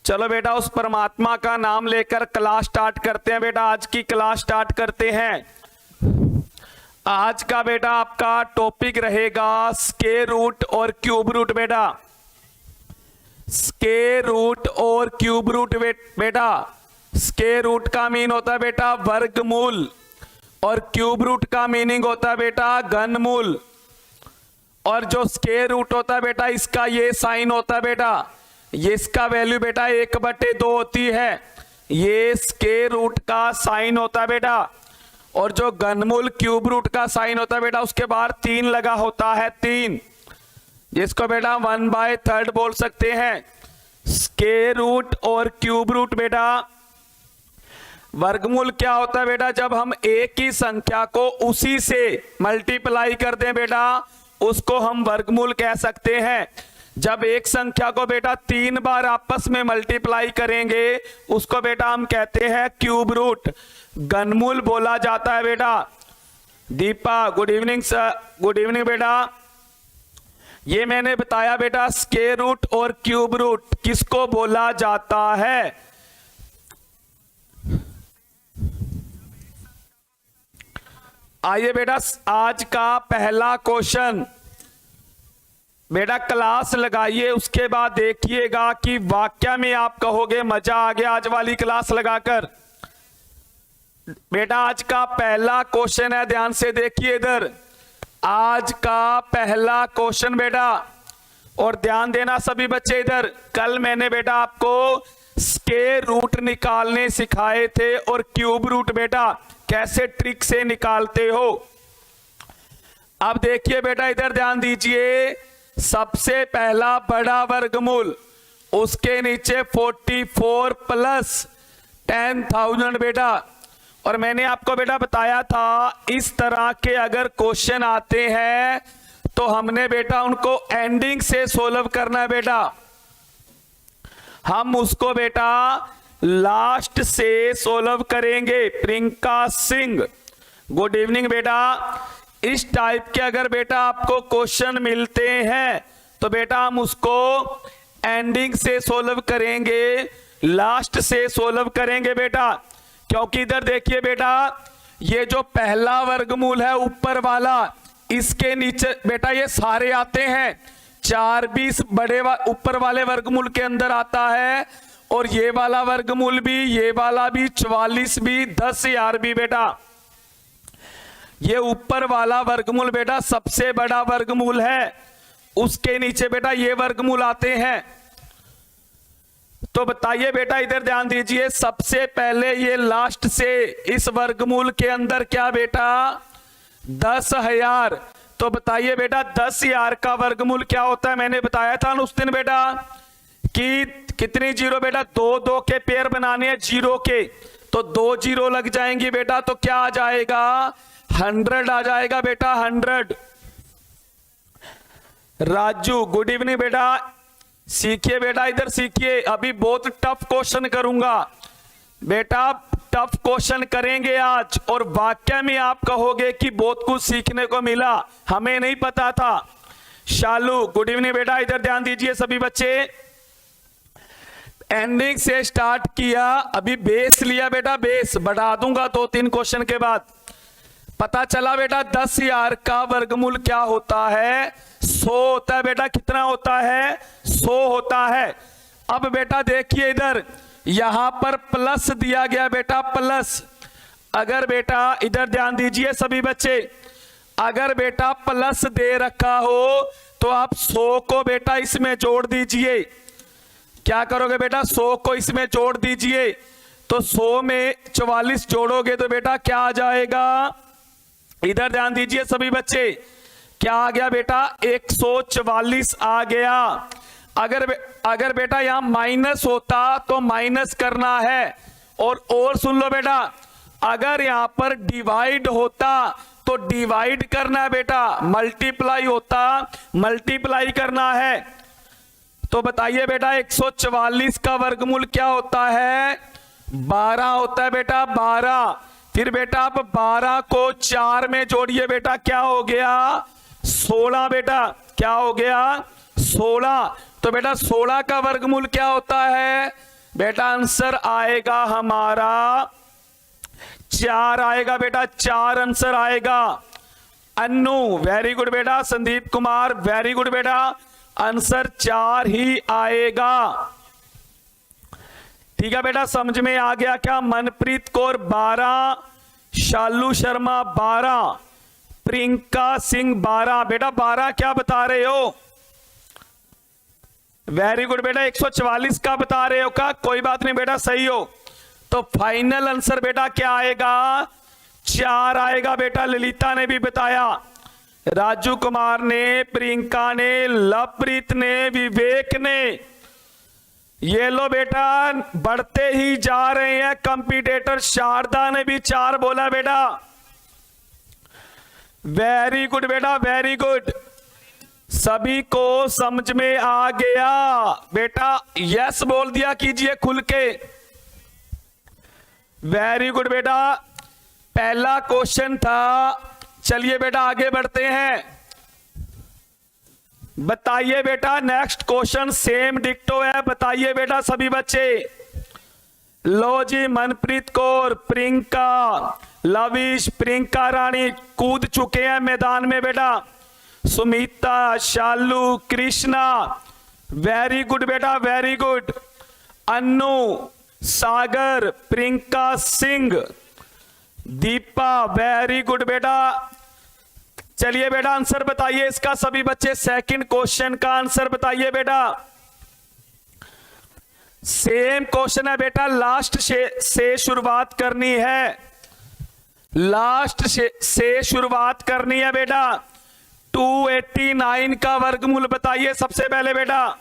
चलो बेटा उस परमात्मा का नाम लेकर क्लास स्टार्ट करते हैं। बेटा आज की क्लास स्टार्ट करते हैं। आज का बेटा आपका टॉपिक रहेगा स्क्वायर रूट और क्यूब रूट। बेटा स्क्वायर रूट और क्यूब रूट बेटा स्क्वायर रूट का मीन होता है बेटा वर्गमूल और क्यूब रूट का मीनिंग होता है बेटा घनमूल। और जो स्क्वायर रूट होता है बेटा इसका ये साइन होता है बेटा, ये इसका वैल्यू बेटा 1/2 होती है। ये स्क्वायर रूट का साइन होता है बेटा। और जो घनमूल क्यूब रूट का साइन होता है बेटा उसके बाहर 3 लगा होता है, 3, जिसको बेटा 1/3 बोल सकते हैं। स्क्वायर रूट और क्यूब रूट बेटा वर्गमूल क्या होता है बेटा, जब हम एक ही संख्या को उसी से मल्टीप्लाई कर दें बेटा उसको हम वर्गमूल कह सकते हैं। जब एक संख्या को बेटा 3 बार आपस में मल्टीप्लाई करेंगे उसको बेटा हम कहते हैं क्यूब रूट, घनमूल बोला जाता है बेटा। Deepa good evening sir, good evening बेटा। ये मैंने बताया बेटा स्क्वायर रूट और क्यूब रूट किसको बोला जाता है। आइए बेटा आज का पहला क्वेश्चन, बेटा क्लास लगाइए उसके बाद देखिएगा कि वाक्य में आप कहोगे मजा आ गया आज वाली क्लास लगाकर। बेटा आज का पहला क्वेश्चन है, ध्यान से देखिए इधर। आज का पहला क्वेश्चन बेटा, और ध्यान देना सभी बच्चे इधर। कल मैंने बेटा आपको स्क्वायर रूट निकालने सिखाए थे और क्यूब रूट बेटा कैसे ट्रिक से निकालते हो। अब देखिए बेटा इधर ध्यान दीजिए। सबसे पहला बड़ा वर्गमूल, उसके नीचे 44 प्लस 10,000 बेटा। और मैंने आपको बेटा बताया था इस तरह के अगर क्वेश्चन आते हैं तो हमने बेटा उनको एंडिंग से सोल्व करना है बेटा। हम उसको बेटा लास्ट से सोल्व करेंगे। प्रियंका सिंह गुड इवनिंग बेटा। इस टाइप के अगर बेटा आपको क्वेश्चन मिलते हैं तो बेटा हम उसको एंडिंग से सोल्व करेंगे, लास्ट से सोल्व करेंगे बेटा। क्योंकि इधर देखिए बेटा ये जो पहला वर्गमूल है ऊपर वाला, इसके नीचे बेटा ये सारे आते हैं। 4 20 बड़े ऊपर वाले वर्गमूल के अंदर आता है और ये वाला वर्गमूल भी, ये वाला भी, 44 भी, 10,000 भी बेटा। ये ऊपर वाला वर्गमूल बेटा सबसे बड़ा वर्गमूल है, उसके नीचे बेटा ये वर्गमूल आते हैं। तो बताइए बेटा इधर ध्यान दीजिए। सबसे पहले ये लास्ट से इस वर्गमूल के अंदर क्या बेटा 10,000। तो बताइए बेटा 10,000 का वर्गमूल क्या होता है। मैंने बताया था उस दिन बेटा कि कितनी जीरो बेटा 2 के पेयर बनाने हैं जीरो के, तो 2 जीरो लग जाएंगी बेटा। तो क्या आ जाएगा 100 आ जाएगा बेटा 100। राजू गुड इवनिंग बेटा। सीखिए बेटा इधर सीखिए, अभी बहुत टफ क्वेश्चन करूंगा बेटा। टफ क्वेश्चन करेंगे आज और वाक्य में आप कहोगे कि बहुत कुछ सीखने को मिला, हमें नहीं पता था। शालू गुड इवनिंग बेटा। इधर ध्यान दीजिए सभी बच्चे। एंडिंग से स्टार्ट किया, अभी बेस लिया बेटा, बेस बढ़ा दूंगा 2-3 क्वेश्चन के बाद। पता चला बेटा 10,000 का वर्गमूल क्या होता है 100 होता है बेटा। कितना होता है 100 होता है। अब बेटा देखिए इधर यहां पर प्लस दिया गया बेटा, प्लस। अगर बेटा इधर ध्यान दीजिए सभी बच्चे, अगर बेटा प्लस दे रखा हो तो आप 100 को बेटा इसमें जोड़ दीजिए। क्या करोगे बेटा 100 को इसमें जोड़ दीजिए। तो 100 में 44 जोड़ोगे तो बेटा क्या आ जाएगा। इधर ध्यान दीजिए सभी बच्चे, क्या आ गया बेटा 144 आ गया। अगर बेटा यहां माइनस होता तो माइनस करना है। और सुन लो बेटा, अगर यहां पर डिवाइड होता तो डिवाइड करना है बेटा, मल्टीप्लाई होता मल्टीप्लाई करना है। तो बताइए बेटा 144 का वर्गमूल क्या होता है 12 होता है बेटा 12। फिर बेटा आप 12 को 4 में जोड़िए बेटा, क्या हो गया 16 बेटा, क्या हो गया 16। तो बेटा 16 का वर्गमूल क्या होता है बेटा आंसर आएगा हमारा 4 आएगा बेटा, 4 आंसर आएगा। अन्नू वेरी गुड बेटा, संदीप कुमार वेरी गुड बेटा, आंसर 4 ही आएगा। ठीक है बेटा, समझ में आ गया क्या? मनप्रीत कौर 12, शालू शर्मा 12, प्रियंका सिंह 12। बेटा 12 क्या बता रहे हो? वेरी गुड बेटा, 144 का बता रहे हो का? कोई बात नहीं बेटा, सही हो। तो फाइनल आंसर बेटा क्या आएगा? 4 आएगा बेटा। ललिता ने भी बताया, राजू कुमार ने, प्रियंका ने, लवप्रीत ने, विवेक ने। ये लो बेटा, बढ़ते ही जा रहे हैं कंपटीटर। शारदा ने भी 4 बोला बेटा। वेरी गुड बेटा, वेरी गुड। सभी को समझ में आ गया बेटा? यस बोल दिया कीजिए खुल के। वेरी गुड बेटा, पहला क्वेश्चन था। चलिए बेटा आगे बढ़ते हैं। बताइए बेटा, नेक्स्ट क्वेश्चन सेम डिक्टो है। बताइए बेटा सभी बच्चे। लो जी, मनप्रीत कौर, प्रियंका, लविश, प्रियंका रानी कूद चुके हैं मैदान में बेटा। सुमिता, शालू, कृष्णा वेरी गुड बेटा, वेरी गुड। अन्नू, सागर, प्रियंका सिंह, दीपा वेरी गुड बेटा। चलिए बेटा आंसर बताइए इसका सभी बच्चे। सेकंड क्वेश्चन का आंसर बताइए बेटा। सेम क्वेश्चन है बेटा, लास्ट से शुरुआत करनी है। लास्ट से शुरुआत करनी है बेटा। 289 का वर्गमूल बताइए सबसे पहले बेटा।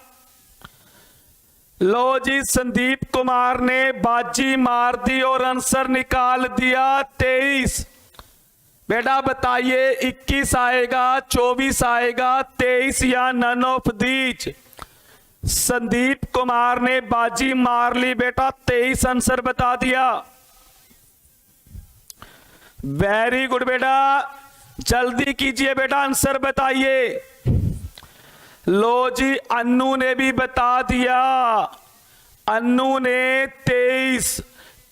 लो जी, संदीप कुमार ने बाजी मार दी और आंसर निकाल दिया 23। बेटा बताइए 21 आएगा, 24 आएगा, 23 या none of these? Sandeep Kumar ने बाजी मार ली बेटा, 23 आंसर बता दिया। वेरी गुड बेटा, जल्दी कीजिए बेटा आंसर बताइए। लो जी, अन्नू ने भी बता दिया। अन्नू ने 23,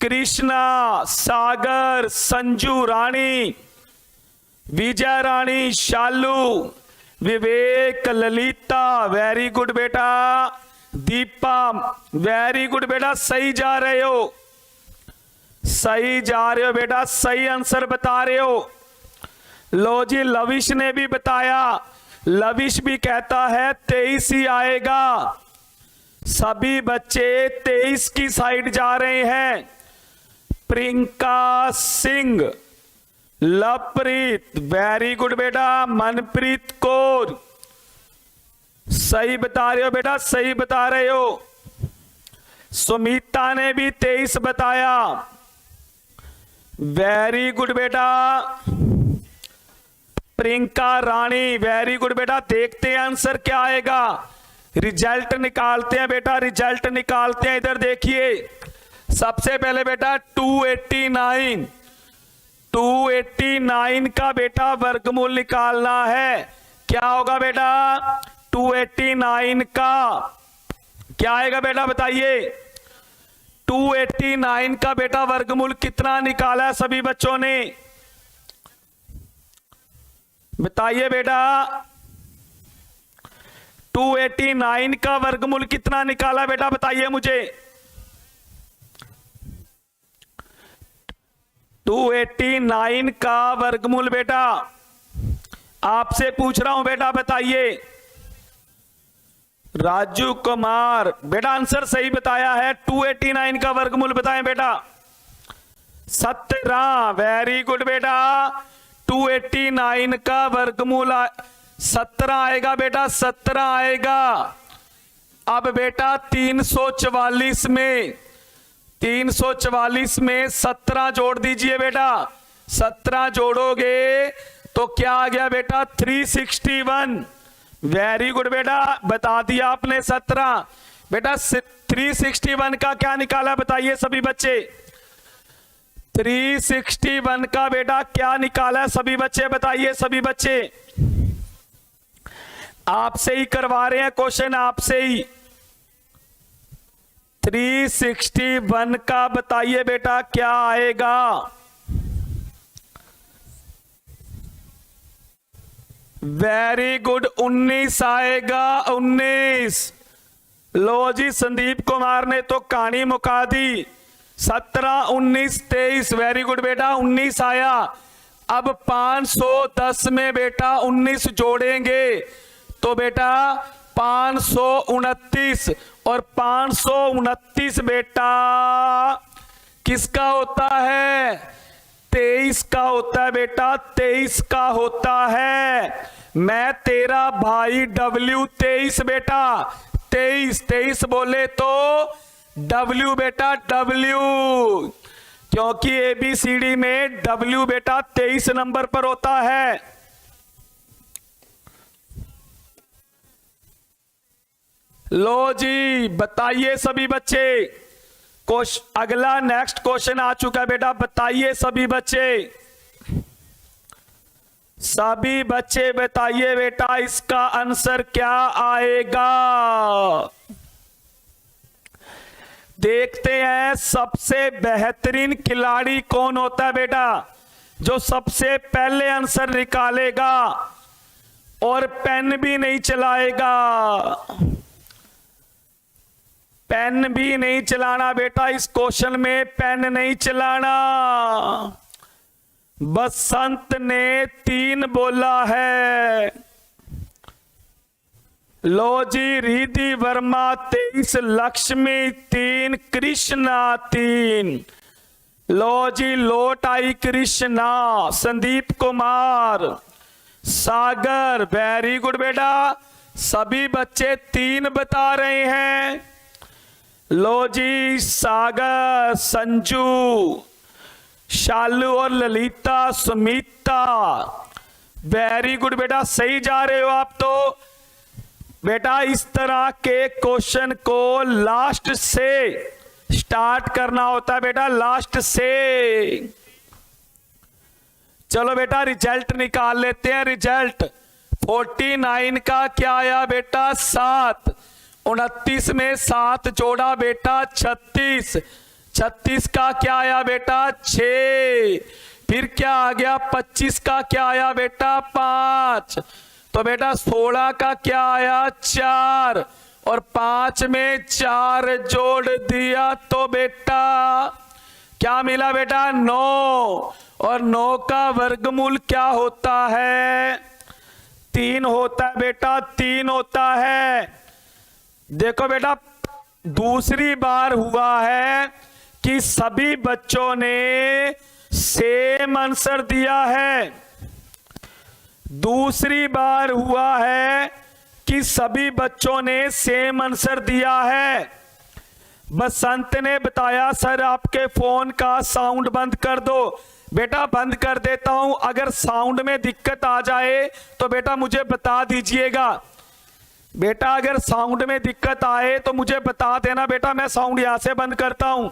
कृष्णा, सागर, संजू रानी, विजय रानी, शालू, विवेक, ललिता वेरी गुड बेटा, दीपा वेरी गुड बेटा। सही जा रहे हो, सही जा रहे हो बेटा, सही आंसर बता रहे हो। लो जी, लविश ने भी बताया। लविश भी कहता है 23 ही आएगा। सभी बच्चे 23 की साइड जा रहे हैं। प्रियंका सिंह, लवप्रीत वेरी गुड बेटा, मनप्रीत कौर सही बता रहे हो बेटा, सही बता रहे हो। सुमिता ने भी 23 बताया। वेरी गुड बेटा। प्रियंका रानी वेरी गुड बेटा। देखते हैं आंसर क्या आएगा। रिजल्ट निकालते हैं बेटा, रिजल्ट निकालते हैं। इधर देखिए सबसे पहले बेटा 289 का बेटा वर्गमूल निकालना है। क्या होगा बेटा? 289 का क्या आएगा बेटा बताइए। 289 का बेटा वर्गमूल कितना निकाला है सभी बच्चों ने? बताइए बेटा। 289 का वर्गमूल कितना निकाला बेटा बताइए मुझे। 289 का वर्गमूल बेटा आपसे पूछ रहा हूं बेटा, बताइए। राजू कुमार बेटा आंसर सही बताया है। 289 का वर्गमूल बताएं बेटा। 17 वेरी गुड बेटा। 289 का वर्गमूल 17 आएगा बेटा, 17 आएगा। अब बेटा 344 में 17 जोड़ दीजिए बेटा। 17 जोड़ोगे तो क्या आ गया बेटा? 361। वेरी गुड बेटा, बता दिया आपने 17। बेटा 361 का क्या निकाला बताइए सभी बच्चे। 361 का बेटा क्या निकाला सभी बच्चे बताइए। सभी बच्चे आपसे ही करवा रहे हैं क्वेश्चन, आपसे ही। 361 का बताइए बेटा क्या आएगा। वेरी गुड, 19 आएगा, 19। लो जी, संदीप कुमार ने तो कहानी मुका दी। 17, 19, 23, वेरी गुड बेटा, 19 आया। अब 510 में बेटा 19 जोड़ेंगे तो बेटा 529, और 529 बेटा किसका होता है? 23 का होता है बेटा, 23 का होता है। मैं तेरा भाई W 23 बेटा, 23 बोले तो W बेटा, W, क्योंकि ABCD में W बेटा 23 नंबर पर होता है। लो जी, बताइए सभी बच्चे, अगला नेक्स्ट क्वेश्चन आ चुका है बेटा, बताइए सभी बच्चे, सभी बच्चे बताइए बेटा इसका आंसर क्या आएगा। देखते हैं सबसे बेहतरीन खिलाड़ी कौन होता है बेटा, जो सबसे पहले आंसर निकालेगा और पेन भी नहीं चलाएगा। पेन भी नहीं चलाना बेटा, इस क्वेश्चन में पेन नहीं चलाना। बसंत ने 3 बोला है। लो जी, रिधि वर्मा 23, लक्ष्मी 3, कृष्णा 3। लो जी, लोट आई कृष्णा। संदीप कुमार, सागर, वेरी गुड बेटा, सभी बच्चे 3 बता रहे हैं। लो जी, सागर, संजू, शालू और ललिता, सुमिता, वेरी गुड बेटा, सही जा रहे हो आप तो। बेटा इस तरह के क्वेश्चन को लास्ट से स्टार्ट करना होता है बेटा, लास्ट से। चलो बेटा रिजल्ट निकाल लेते हैं। रिजल्ट 49 का क्या आया बेटा? 7। 29 में 7 जोड़ा बेटा 36। 36 का क्या आया बेटा? 6। फिर क्या आ गया? 25 का क्या आया बेटा? 5। तो बेटा 16 का क्या आया? 4। और 5 में 4 जोड़ दिया तो बेटा क्या मिला बेटा? 9। और 9 का वर्गमूल क्या होता है? 3 होता है बेटा, 3 होता है। देखो बेटा दूसरी बार हुआ है कि सभी बच्चों ने सेम आंसर दिया है। दूसरी बार हुआ है कि सभी बच्चों ने सेम आंसर दिया है। बसंत ने बताया सर आपके फोन का साउंड बंद कर दो। बेटा बंद कर देता हूं, अगर साउंड में दिक्कत आ जाए तो बेटा मुझे बता दीजिएगा। बेटा अगर साउंड में दिक्कत आए तो मुझे बता देना बेटा, मैं साउंड यहां से बंद करता हूं।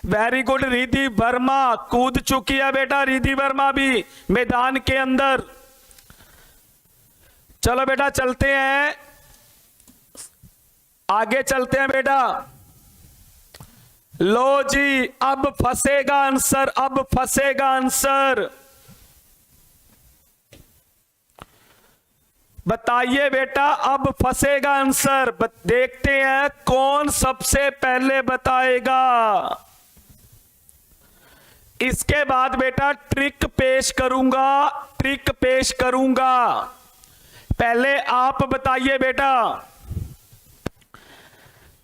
वेरी गुड, रिधि वर्मा कूद चुकी है बेटा, रिधि वर्मा भी मैदान के अंदर। चलो बेटा चलते हैं, आगे चलते हैं बेटा। लो जी अब फंसेगा आंसर, अब फंसेगा आंसर। बताइए बेटा अब फंसेगा आंसर। देखते हैं कौन सबसे पहले बताएगा। इसके बाद बेटा ट्रिक पेश करूंगा, ट्रिक पेश करूंगा। पहले आप बताइए बेटा।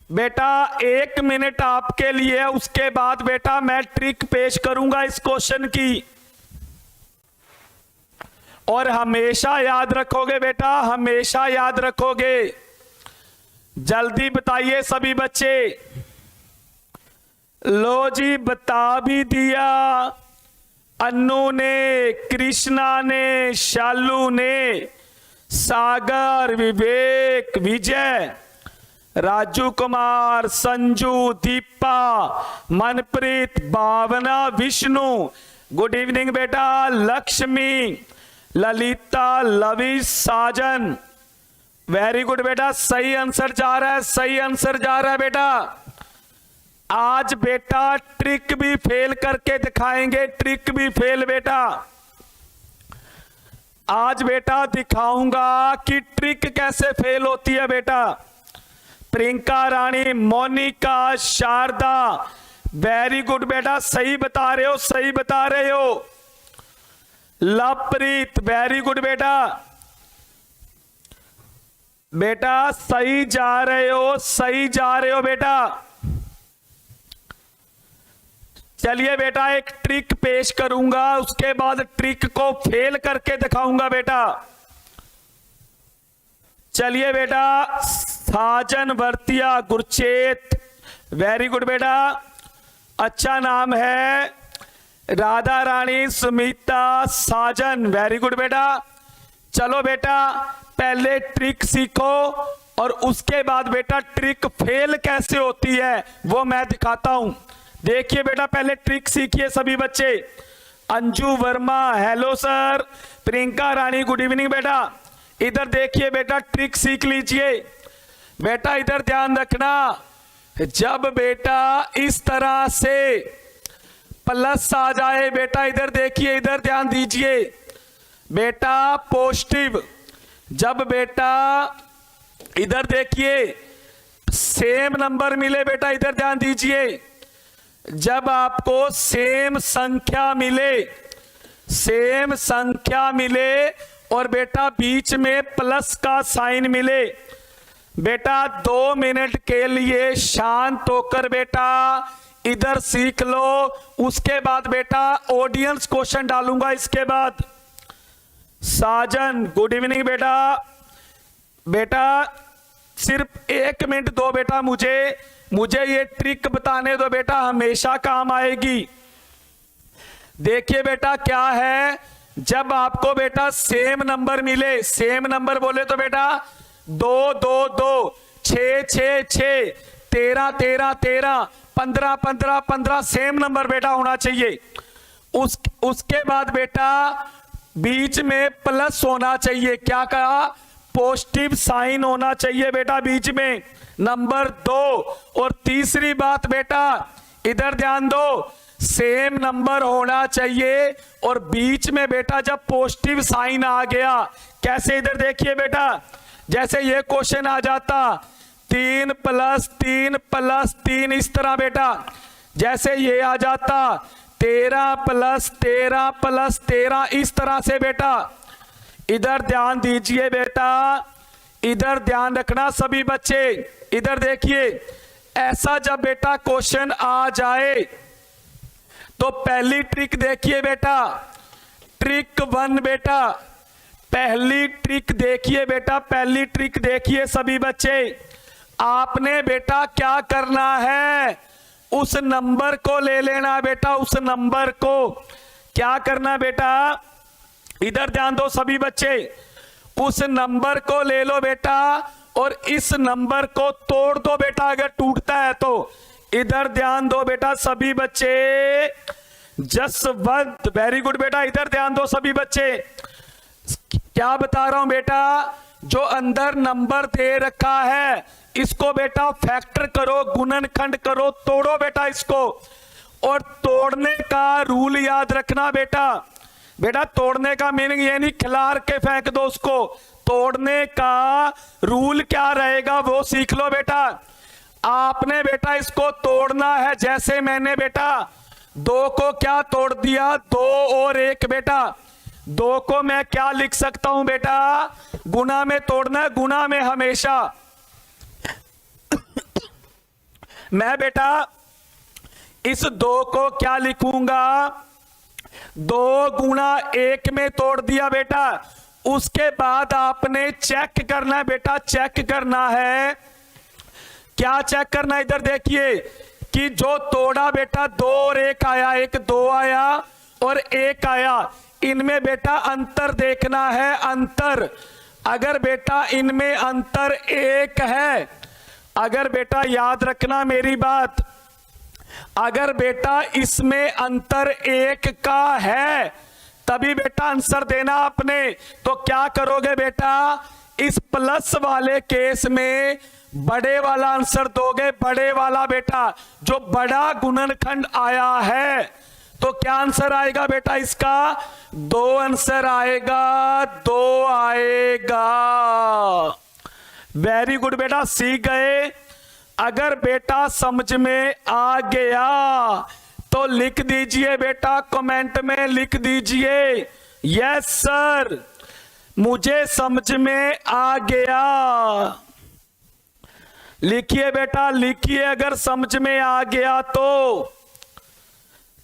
बेटा 1 मिनट आपके लिए, उसके बाद बेटा मैं ट्रिक पेश करूंगा इस क्वेश्चन की। और हमेशा याद रखोगे बेटा, हमेशा याद रखोगे। जल्दी बताइए सभी बच्चे। लो जी बता भी दिया, अन्नू ने, कृष्णा ने, शालू ने, सागर, विवेक, विजय, राजू कुमार, संजू, दीपा, मनप्रीत, भावना, विष्णु, गुड इवनिंग बेटा, लक्ष्मी, ललिता, लविश, साजन, वेरी गुड बेटा, सही आंसर जा रहा है, सही आंसर जा रहा है बेटा। आज बेटा ट्रिक भी फेल करके दिखाएंगे, ट्रिक भी फेल बेटा। आज बेटा दिखाऊंगा कि ट्रिक कैसे फेल होती है बेटा। प्रियंका रानी, मोनिका, शारदा, वेरी गुड बेटा, सही बता रहे हो, सही बता रहे हो। लवप्रीत, वेरी गुड बेटा, बेटा सही जा रहे हो, सही जा रहे हो बेटा। चलिए बेटा एक ट्रिक पेश करूंगा, उसके बाद ट्रिक को फेल करके दिखाऊंगा बेटा। चलिए बेटा, साजन वर्तिया गुरचेत, वेरी गुड बेटा, अच्छा नाम है। राधा रानी, सुमिता, साजन, वेरी गुड बेटा। चलो बेटा पहले ट्रिक सीखो और उसके बाद बेटा ट्रिक फेल कैसे होती है वो मैं दिखाता हूं। देखिए बेटा पहले ट्रिक सीखिए सभी बच्चे। Anju Verma, hello sir. Priyanka Rani, good evening बेटा। इधर देखिए बेटा, ट्रिक सीख लीजिए बेटा। इधर ध्यान रखना, जब बेटा इस तरह से प्लस आ जाए बेटा, इधर देखिए, इधर ध्यान दीजिए बेटा, पॉजिटिव। जब बेटा इधर देखिए सेम नंबर मिले बेटा, इधर ध्यान दीजिए, जब आपको सेम संख्या मिले, सेम संख्या मिले और बेटा बीच में प्लस का साइन मिले, बेटा 2 मिनट के लिए शांत होकर बेटा इधर सीख लो। उसके बाद बेटा ऑडियंस क्वेश्चन डालूंगा इसके बाद। साजन, गुड इवनिंग बेटा। बेटा सिर्फ 1 मिनट दो बेटा, मुझे ये ट्रिक बताने दो बेटा, हमेशा काम आएगी। देखिए बेटा क्या है, जब आपको बेटा सेम नंबर मिले, सेम नंबर बोले तो बेटा 2 2 2, 6 6 6, 13 13 13, 15 15 15, सेम नंबर बेटा होना चाहिए। उसके बाद बेटा बीच में प्लस होना चाहिए, क्या कहा, पॉजिटिव साइन होना चाहिए बेटा बीच में, नंबर 2। और तीसरी बात बेटा इधर ध्यान दो, सेम नंबर होना चाहिए और बीच में बेटा जब पॉजिटिव साइन आ गया, कैसे, इधर देखिए बेटा, जैसे ये क्वेश्चन आ जाता 3 + 3 + 3, इस तरह बेटा, जैसे ये आ जाता 13 + 13 + 13, इस तरह से बेटा। इधर ध्यान दीजिए बेटा, इधर ध्यान रखना सभी बच्चे, इधर देखिए, ऐसा जब बेटा क्वेश्चन आ जाए तो पहली ट्रिक देखिए बेटा, ट्रिक 1 बेटा, पहली ट्रिक देखिए बेटा, पहली ट्रिक देखिए सभी बच्चे। आपने बेटा क्या करना है, उस नंबर को ले लेना बेटा, उस नंबर को क्या करना बेटा, इधर ध्यान दो सभी बच्चे, उस नंबर को ले लो बेटा और इस नंबर को तोड़ दो बेटा अगर टूटता है तो। इधर ध्यान दो बेटा सभी बच्चे, जसवंत, वेरी गुड बेटा, इधर ध्यान दो सभी बच्चे। क्या बता रहा हूं बेटा, जो अंदर नंबर दे रखा है इसको बेटा फैक्टर करो, गुणनखंड करो, तोड़ो बेटा इसको। और तोड़ने का रूल याद रखना बेटा, बेटा तोड़ने का मीनिंग ये नहीं खिलार के फेंक दो उसको, तोड़ने का रूल क्या रहेगा वो सीख लो बेटा। आपने बेटा इसको तोड़ना है, जैसे मैंने बेटा 2 को क्या तोड़ दिया, 2 और 1 बेटा, 2 को मैं क्या लिख सकता हूं बेटा, गुना में तोड़ना है, गुना में हमेशा। मैं बेटा इस 2 को क्या लिखूंगा, 2 × 1 में तोड़ दिया बेटा। उसके बाद आपने चेक करना है बेटा, चेक करना है, क्या चेक करना है, इधर देखिए कि जो तोड़ा बेटा 2 और 1 आया, 1 2 आया और 1 आया, इनमें बेटा अंतर देखना है, अंतर। अगर बेटा इनमें अंतर 1 है, अगर बेटा याद रखना मेरी बात, अगर बेटा इसमें अंतर 1 का है तभी बेटा आंसर देना आपने। तो क्या करोगे बेटा, इस प्लस वाले केस में बड़े वाला आंसर दोगे, बड़े वाला बेटा, जो बड़ा गुणनखंड आया है, तो क्या आंसर आएगा बेटा इसका? 2 आंसर आएगा, 2 आएगा। वेरी गुड बेटा, सीख गए। अगर बेटा समझ में आ गया तो लिख दीजिए बेटा, कमेंट में लिख दीजिए यस सर, मुझे समझ में आ गया। लिखिए बेटा, लिखिए अगर समझ में आ गया तो।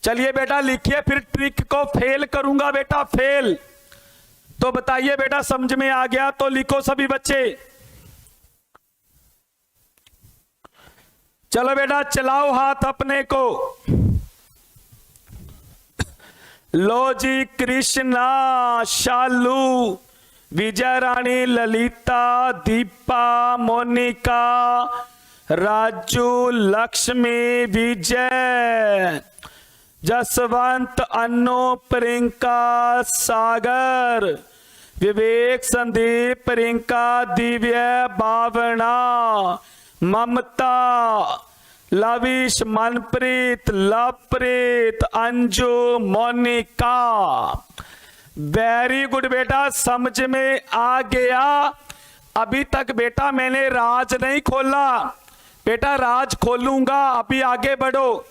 चलिए बेटा लिखिए, फिर ट्रिक को फेल करूंगा बेटा, फेल। तो बताइए बेटा समझ में आ गया तो लिखो सभी बच्चे। चलो बेटा चलाओ हाथ अपने को। लो जी, कृष्णा, शालू, विजय रानी, ललिता, दीपा, मोनिका, राजू, लक्ष्मी, विजय, जसवंत, अनु, प्रियंका, सागर, विवेक, संदीप, प्रियंका, दिव्य, भावना, ममता, लविश, मनप्रीत, लवप्रीत, अंजू, मोनिका। वेरी गुड बेटा, समझ में आ गया। अभी तक बेटा मैंने राज नहीं खोला बेटा, राज खोलूंगा। अभी आगे बढ़ो,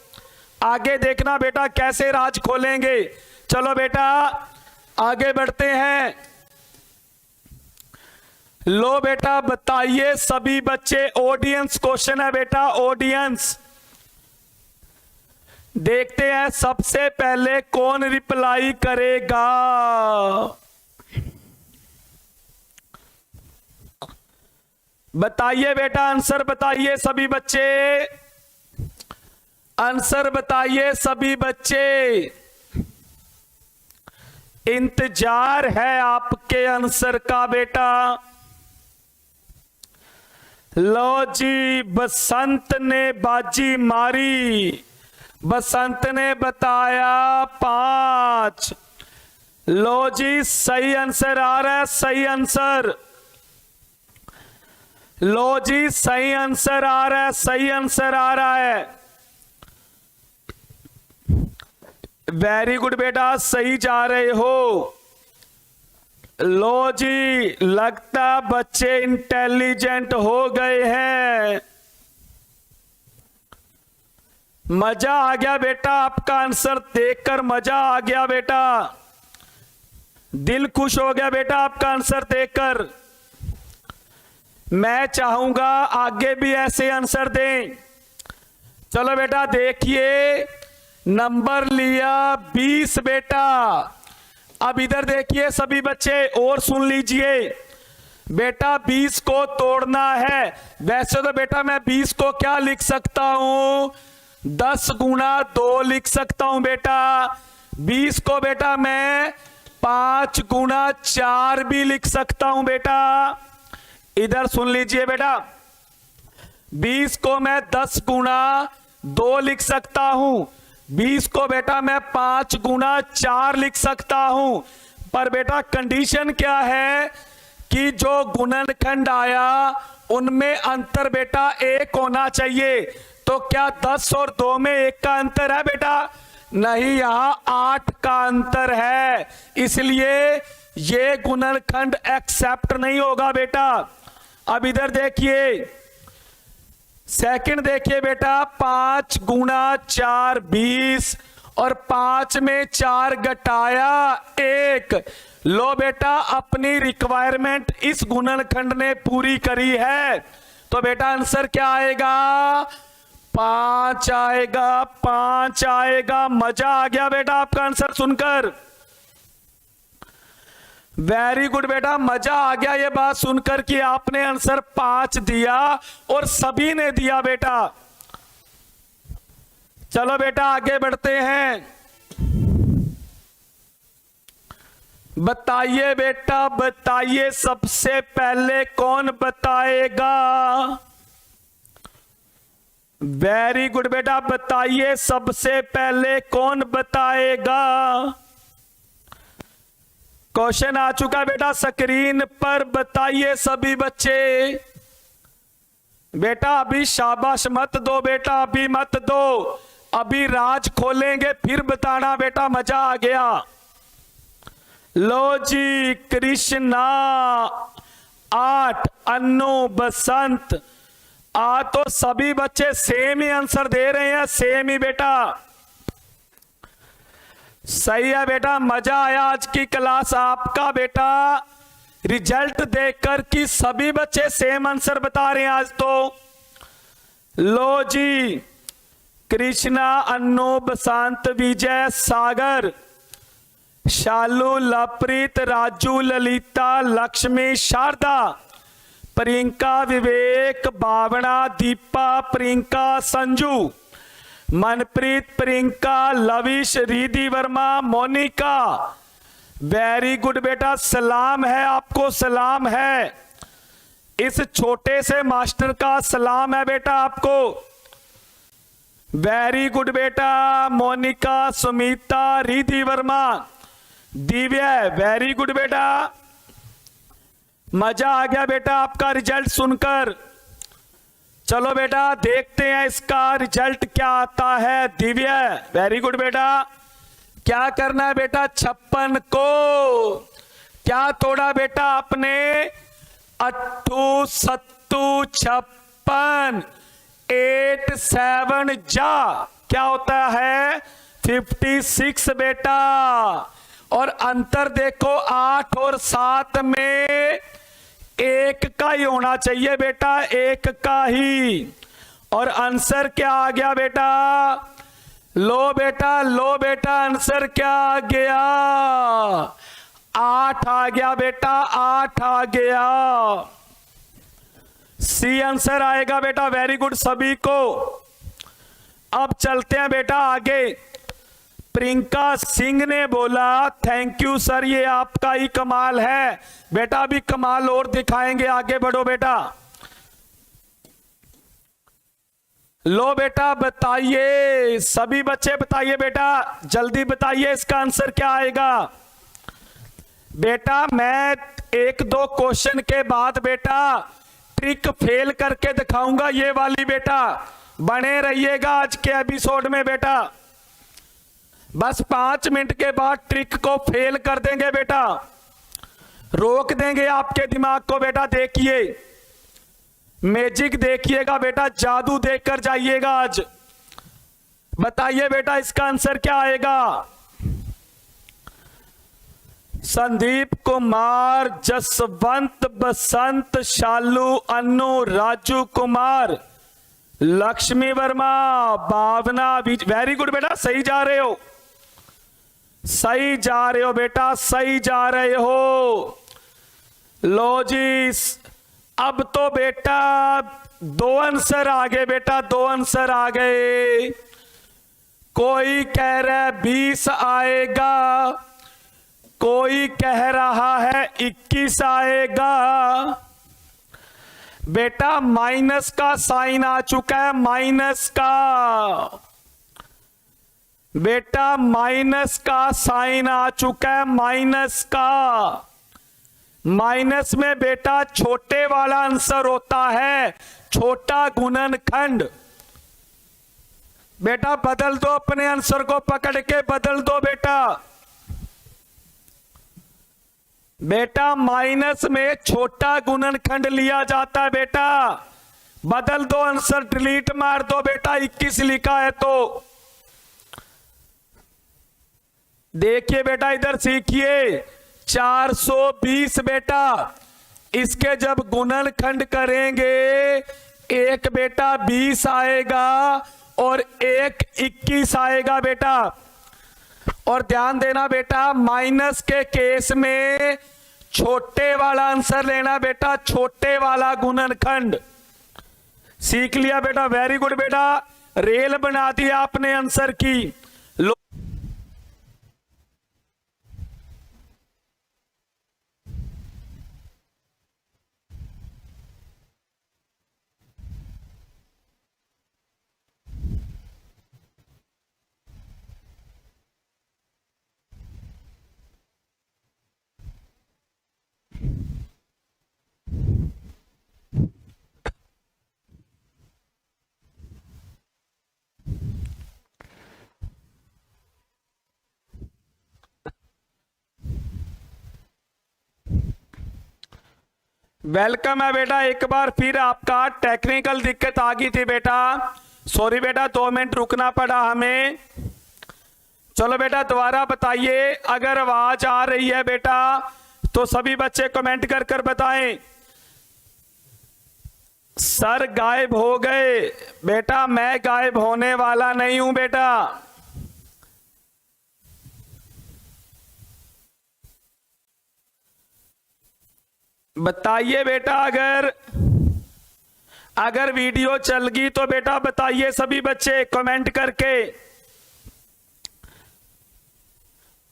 आगे देखना बेटा कैसे राज खोलेंगे। चलो बेटा आगे बढ़ते हैं। लो बेटा बताइए सभी बच्चे, ऑडियंस क्वेश्चन है बेटा, ऑडियंस। देखते हैं सबसे पहले कौन रिप्लाई करेगा। बताइए बेटा, आंसर बताइए सभी बच्चे, आंसर बताइए सभी बच्चे। इंतजार है आपके आंसर का बेटा। लो जी, बसंत ने बाजी मारी, बसंत ने बताया 5। लो जी सही आंसर आ रहा है, सही आंसर। लो जी सही आंसर आ रहा है, सही आंसर आ रहा है। वेरी गुड बेटा, सही जा रहे हो। लो जी, लगता बच्चे इंटेलिजेंट हो गए हैं। मजा आ गया बेटा, आपका आंसर देखकर मजा आ गया बेटा, दिल खुश हो गया बेटा आपका आंसर देखकर। मैं चाहूंगा आगे भी ऐसे आंसर दें। चलो बेटा देखिए, नंबर लिया 20 बेटा। अब इधर देखिए सभी बच्चे और सुन लीजिए बेटा, 20 को तोड़ना है। वैसे तो बेटा मैं 20 को क्या लिख सकता हूं, 10 गुना 2 लिख सकता हूं बेटा। 20 को बेटा मैं 5 गुना 4 भी लिख सकता हूं बेटा। इधर सुन लीजिए बेटा, 20 को मैं 10 गुना 2 लिख सकता हूं, 20 को बेटा मैं 5 गुना 4 लिख सकता हूं। पर बेटा कंडीशन क्या है कि जो गुणनखंड आया उनमें अंतर बेटा 1 होना चाहिए। तो क्या 10 और 2 में 1 का अंतर है बेटा? नहीं, यहां 8 का अंतर है, इसलिए ये गुणनखंड एक्सेप्ट नहीं होगा बेटा। अब इधर देखिए, सेकंड देखिए बेटा, 5 गुना 4 20 और 5 में 4 घटाया 1। लो बेटा, अपनी रिक्वायरमेंट इस गुणनखंड ने पूरी करी है। तो बेटा आंसर क्या आएगा? 5 आएगा, 5 आएगा। मजा आ गया बेटा आपका आंसर सुनकर। वेरी गुड बेटा, मजा आ गया ये बात सुनकर कि आपने आंसर 5 दिया और सभी ने दिया बेटा। चलो बेटा आगे बढ़ते हैं। बताइए बेटा, बताइए सबसे पहले कौन बताएगा? वेरी गुड बेटा, बताइए सबसे पहले कौन बताएगा? क्वेश्चन आ चुका बेटा स्क्रीन पर, बताइए सभी बच्चे। बेटा अभी शाबाश मत दो बेटा, अभी मत दो, अभी राज खोलेंगे फिर बताना बेटा, मजा आ गया। लो जी, कृष्णा 8, अन्नू, बसंत तो सभी बच्चे सेम ही आंसर दे रहे हैं, सेम ही बेटा। सही है बेटा, मजा आया आज की क्लास आपका बेटा, रिजल्ट देखकर कि सभी बच्चे सेम आंसर बता रहे हैं आज तो। लो जी, कृष्णा, अन्नू, बसंत, विजय, सागर, शालू, लवप्रीत, राजू, ललिता, लक्ष्मी, शारदा, प्रियंका, विवेक, भावना, दीपा, प्रियंका, संजू, मनप्रीत, प्रियंका, लविश, रिधि वर्मा, मोनिका। वेरी गुड बेटा, सलाम है आपको, सलाम है, इस छोटे से मास्टर का सलाम है बेटा आपको। वेरी गुड बेटा, मोनिका, सुमिता, रिधि वर्मा, दिव्या, वेरी गुड बेटा, मजा आ गया बेटा आपका रिजल्ट सुनकर। चलो बेटा देखते हैं इसका रिजल्ट क्या आता है। दिव्या, वेरी गुड बेटा, क्या करना है बेटा, 56 को क्या तोड़ा बेटा आपने, 8 7 56, 8 7 जा क्या होता है 56 बेटा। और अंतर देखो 8 और 7 में 1 का ही होना चाहिए बेटा, 1 का ही। और आंसर क्या आ गया बेटा, लो बेटा, लो बेटा, आंसर क्या आ गया, 8 आ गया बेटा, 8 आ गया, सी आंसर आएगा बेटा। वेरी गुड सभी को। अब चलते हैं बेटा आगे। प्रियंका सिंह ने बोला थैंक यू सर, ये आपका ही कमाल है बेटा, अभी कमाल और दिखाएंगे, आगे बढ़ो बेटा। लो बेटा बताइए, सभी बच्चे बताइए बेटा, जल्दी बताइए इसका आंसर क्या आएगा। बेटा मैं 1-2 क्वेश्चन के बाद बेटा ट्रिक फेल करके दिखाऊंगा ये वाली बेटा, बने रहिएगा आज के एपिसोड में बेटा। बस 5 मिनट के बाद ट्रिक को फेल कर देंगे बेटा, रोक देंगे आपके दिमाग को बेटा। देखिए मैजिक देखिएगा बेटा, जादू देखकर जाइएगा आज। बताइए बेटा इसका आंसर क्या आएगा। संदीप कुमार, जसवंत, बसंत, शालू, अन्नू, राजू कुमार, लक्ष्मी वर्मा, भावना, वेरी गुड बेटा, सही जा रहे हो, सही जा रहे हो बेटा, सही जा रहे हो। लो जी, अब तो बेटा 2 आंसर आ गए बेटा, 2 आंसर आ गए। कोई कह रहा है 20 आएगा, कोई कह रहा है 21 आएगा। बेटा माइनस का साइन आ चुका है, माइनस का बेटा, माइनस का साइन आ चुका है, माइनस का। माइनस में बेटा छोटे वाला आंसर होता है, छोटा गुणनखंड। बेटा बदल दो, अपने आंसर को पकड़ के बदल दो बेटा। बेटा माइनस में छोटा गुणनखंड लिया जाता है बेटा, बदल दो आंसर, डिलीट मार दो बेटा, 21 लिखा है तो। देखिए बेटा इधर सीखिए, 420 बेटा, इसके जब गुणनखंड करेंगे एक बेटा 20 आएगा और एक 21 आएगा बेटा। और ध्यान देना बेटा, माइनस के केस में छोटे वाला आंसर लेना बेटा, छोटे वाला गुणनखंड। सीख लिया बेटा, वेरी गुड बेटा, रेल बना दी आपने आंसर की। लो वेलकम है बेटा। एक बार फिर आपका टेक्निकल दिक्कत आ गई थी बेटा, सॉरी बेटा, 2 मिनट रुकना पड़ा हमें। चलो बेटा दोबारा बताइए, अगर आवाज आ रही है बेटा तो सभी बच्चे कमेंट कर कर बताएं। सर गायब हो गए बेटा, मैं गायब होने वाला नहीं हूं बेटा। बताइए बेटा, अगर वीडियो चल गई तो बेटा बताइए सभी बच्चे कमेंट करके।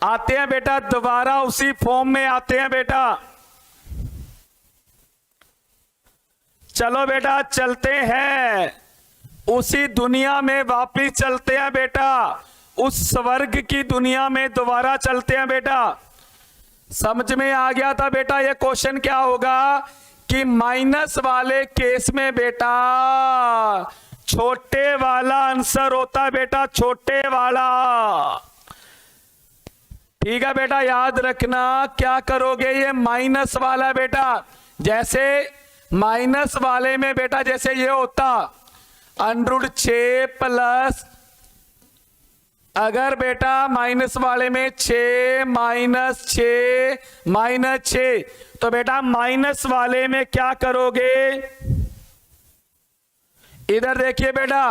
आते हैं बेटा दोबारा, उसी फॉर्म में आते हैं बेटा। चलो बेटा चलते हैं, उसी दुनिया में वापिस चलते हैं बेटा, उस स्वर्ग की दुनिया में दोबारा चलते हैं बेटा। समझ में आ गया था बेटा ये क्वेश्चन क्या होगा कि माइनस वाले केस में बेटा छोटे वाला आंसर होता है बेटा, छोटे वाला। ठीक है बेटा, याद रखना। क्या करोगे, ये माइनस वाला बेटा, जैसे माइनस वाले में बेटा जैसे ये होता √6 प्लस, अगर बेटा माइनस वाले में 6 - 6 तो बेटा माइनस वाले में क्या करोगे, इधर देखिए बेटा,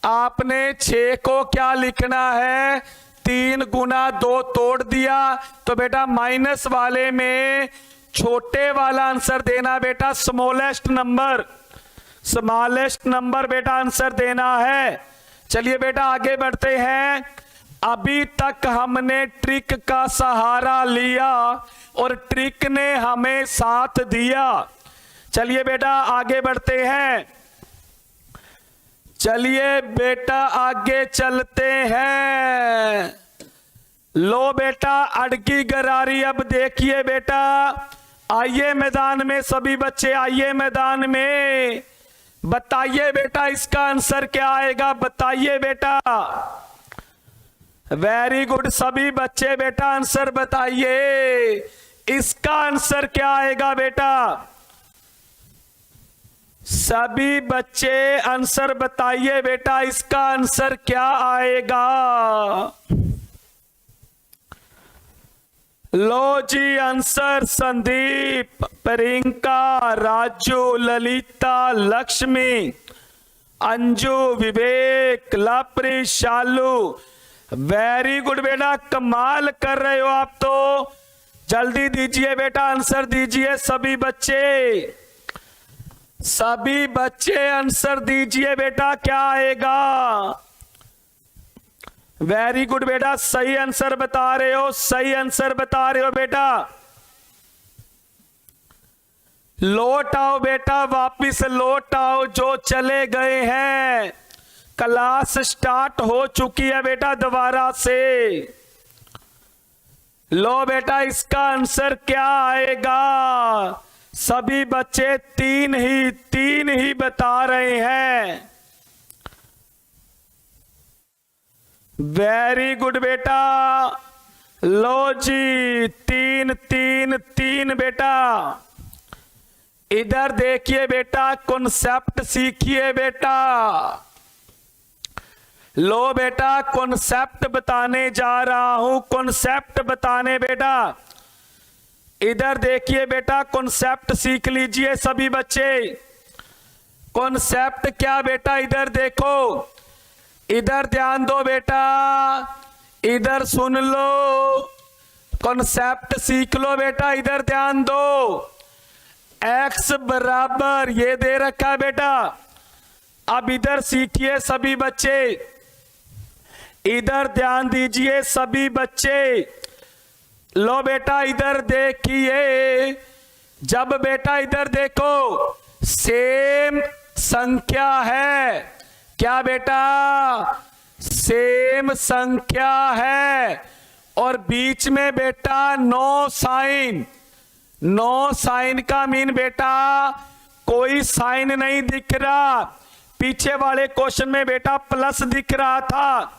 आपने 6 को क्या लिखना है, 3 गुना 2 तोड़ दिया, तो बेटा माइनस वाले में छोटे वाला आंसर देना बेटा, स्मॉलेस्ट नंबर बेटा आंसर देना है। चलिए बेटा आगे बढ़ते हैं। अभी तक हमने ट्रिक का सहारा लिया और ट्रिक ने हमें साथ दिया। चलिए बेटा आगे बढ़ते हैं, चलिए बेटा आगे चलते हैं। लो बेटा अड़की गरारी, अब देखिए बेटा, आइए मैदान में सभी बच्चे, आइए मैदान में, बताइए बेटा इसका आंसर क्या आएगा, बताइए बेटा। वेरी गुड, सभी बच्चे बेटा आंसर बताइए, इसका आंसर क्या आएगा बेटा, सभी बच्चे आंसर बताइए बेटा, इसका आंसर क्या आएगा। लो जी आंसर, संदीप, प्रियंका, राजू, ललिता, लक्ष्मी, अंजू, विवेक, लापरी, शालू, वेरी गुड बेटा, कमाल कर रहे हो आप तो। जल्दी दीजिए बेटा आंसर दीजिए सभी बच्चे आंसर दीजिए बेटा, क्या आएगा। वेरी गुड बेटा, सही आंसर बता रहे हो, सही आंसर बता रहे हो बेटा। लौट आओ बेटा, वापिस लौट आओ, जो चले गए हैं। क्लास स्टार्ट हो चुकी है बेटा दोबारा से। लो बेटा इसका आंसर क्या आएगा, सभी बच्चे तीन ही बता रहे हैं। वेरी गुड बेटा, लो जी, तीन बेटा। इधर देखिए बेटा, कॉन्सेप्ट सीखिए बेटा। लो बेटा कॉन्सेप्ट बताने जा रहा हूं, कॉन्सेप्ट बताने बेटा। इधर देखिए बेटा, कॉन्सेप्ट सीख लीजिए सभी बच्चे। कॉन्सेप्ट क्या बेटा, इधर देखो, इधर ध्यान दो बेटा, इधर सुन लो, कॉन्सेप्ट सीख लो बेटा, इधर ध्यान दो। x बराबर ये दे रखा है बेटा। अब इधर सीखिए सभी बच्चे, इधर ध्यान दीजिए सभी बच्चे। लो बेटा इधर देखिए, जब बेटा इधर देखो सेम संख्या है, क्या बेटा, सेम संख्या है, और बीच में बेटा नो साइन। नो साइन का मीन बेटा कोई साइन नहीं दिख रहा। पीछे वाले क्वेश्चन में बेटा प्लस दिख रहा था,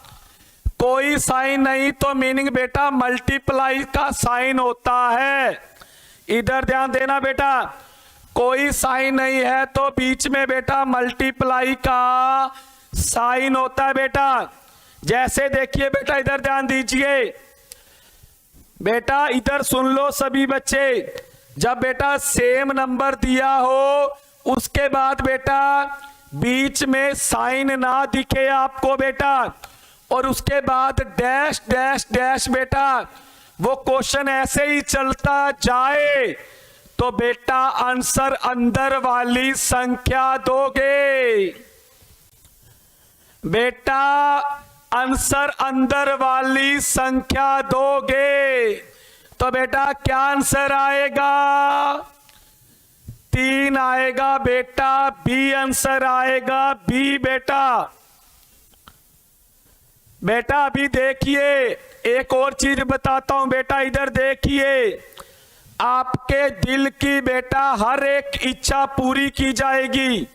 कोई साइन नहीं, तो मीनिंग बेटा मल्टीप्लाई का साइन होता है। इधर ध्यान देना बेटा, कोई साइन नहीं है तो बीच में बेटा मल्टीप्लाई का साइन होता है बेटा। जैसे देखिए बेटा, इधर ध्यान दीजिए बेटा, इधर सुन लो सभी बच्चे। जब बेटा सेम नंबर दिया हो उसके बाद बेटा बीच में साइन ना दिखे आपको बेटा, और उसके बाद डैश डैश डैश बेटा, वो क्वेश्चन ऐसे ही चलता जाए तो बेटा आंसर अंदर वाली संख्या दोगे। बेटा आंसर अंदर वाली संख्या दोगे तो बेटा क्या आंसर आएगा? 3 आएगा बेटा। बी आंसर आएगा बी बेटा। बेटा अभी देखिए एक और चीज बताता हूं बेटा, इधर देखिए, आपके दिल की बेटा हर एक इच्छा पूरी की जाएगी।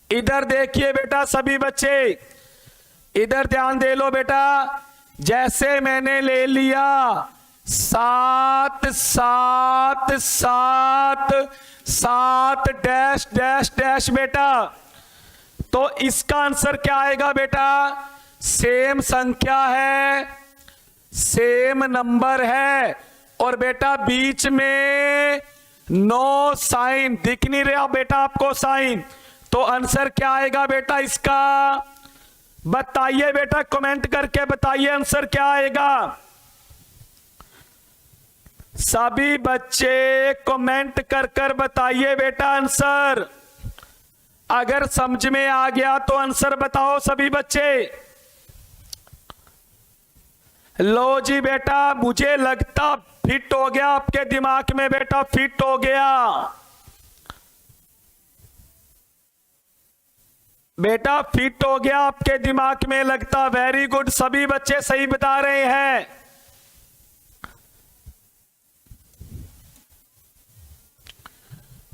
इधर देखिए बेटा सभी बच्चे, इधर ध्यान दे लो बेटा। जैसे मैंने ले लिया 7 7 7 7 डैश डैश डैश बेटा, तो इसका आंसर क्या आएगा बेटा? सेम संख्या है, सेम नंबर है, और बेटा बीच में नो साइन, दिख नहीं रहा बेटा आपको साइन, तो आंसर क्या आएगा बेटा इसका? बताइए बेटा, कमेंट करके बताइए आंसर क्या आएगा। सभी बच्चे कमेंट कर कर बताइए बेटा आंसर। अगर समझ में आ गया तो आंसर बताओ सभी बच्चे। लो जी बेटा, मुझे लगता फिट हो गया आपके दिमाग में बेटा, फिट हो गया बेटा, फिट हो गया आपके दिमाग में लगता। वेरी गुड, सभी बच्चे सही बता रहे हैं।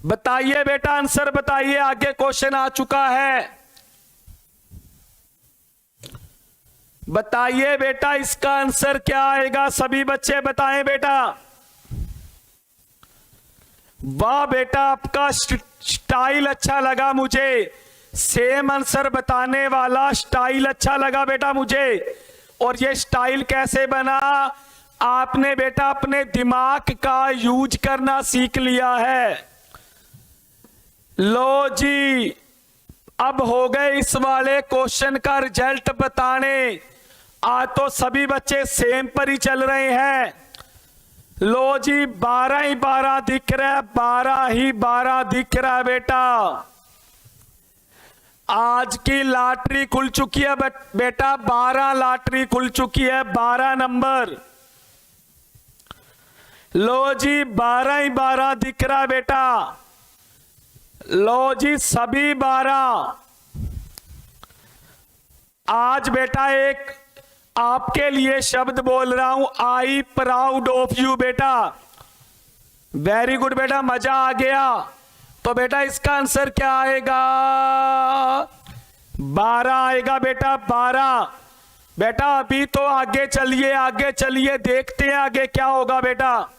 बताइए बेटा आंसर बताइए, आगे क्वेश्चन आ चुका है। बताइए बेटा इसका आंसर क्या आएगा, सभी बच्चे बताएं बेटा। वाह बेटा, आपका स्टाइल अच्छा लगा मुझे, सेम आंसर बताने वाला स्टाइल अच्छा लगा बेटा मुझे। और ये स्टाइल कैसे बना? आपने बेटा अपने दिमाग का यूज करना सीख लिया है। लो जी, अब हो गए इस वाले क्वेश्चन का रिजल्ट बताने। आज तो सभी बच्चे सेम पर ही चल रहे हैं। लो जी, 12 ही 12 दिख रहा है, 12 ही 12 दिख रहा है बेटा। आज की लॉटरी खुल चुकी है बेटा, 12 लॉटरी खुल चुकी है, 12 नंबर। लो जी, 12 ही 12 दिख रहा है बेटा। लो जी, सभी 12। आज बेटा एक आपके लिए शब्द बोल रहा हूं, आई प्राउड ऑफ यू बेटा। वेरी गुड बेटा, मजा आ गया। तो बेटा इसका आंसर क्या आएगा? 12 आएगा बेटा, 12। बेटा अभी तो आगे चलिए, आगे चलिए, देखते हैं आगे क्या होगा बेटा।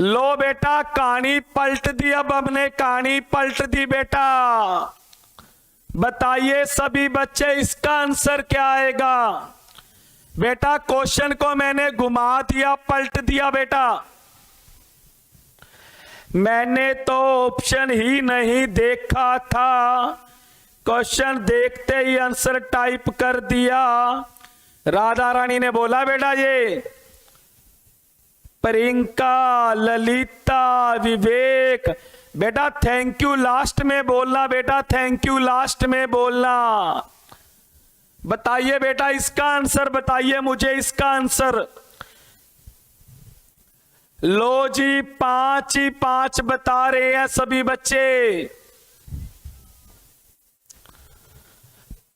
लो बेटा, कहानी पलट दी, अब हमने कहानी पलट दी बेटा। बताइए सभी बच्चे इसका आंसर क्या आएगा? बेटा क्वेश्चन को मैंने घुमा दिया, पलट दिया बेटा। मैंने तो ऑप्शन ही नहीं देखा था, क्वेश्चन देखते ही आंसर टाइप कर दिया। राधा रानी ने बोला बेटा ये प्रियंका, ललिता, विवेक, बेटा थैंक यू लास्ट में बोलना बेटा, थैंक यू लास्ट में बोलना। बताइए बेटा इसका आंसर, बताइए मुझे इसका आंसर। लो जी, 5 ही 5 बता रहे हैं सभी बच्चे,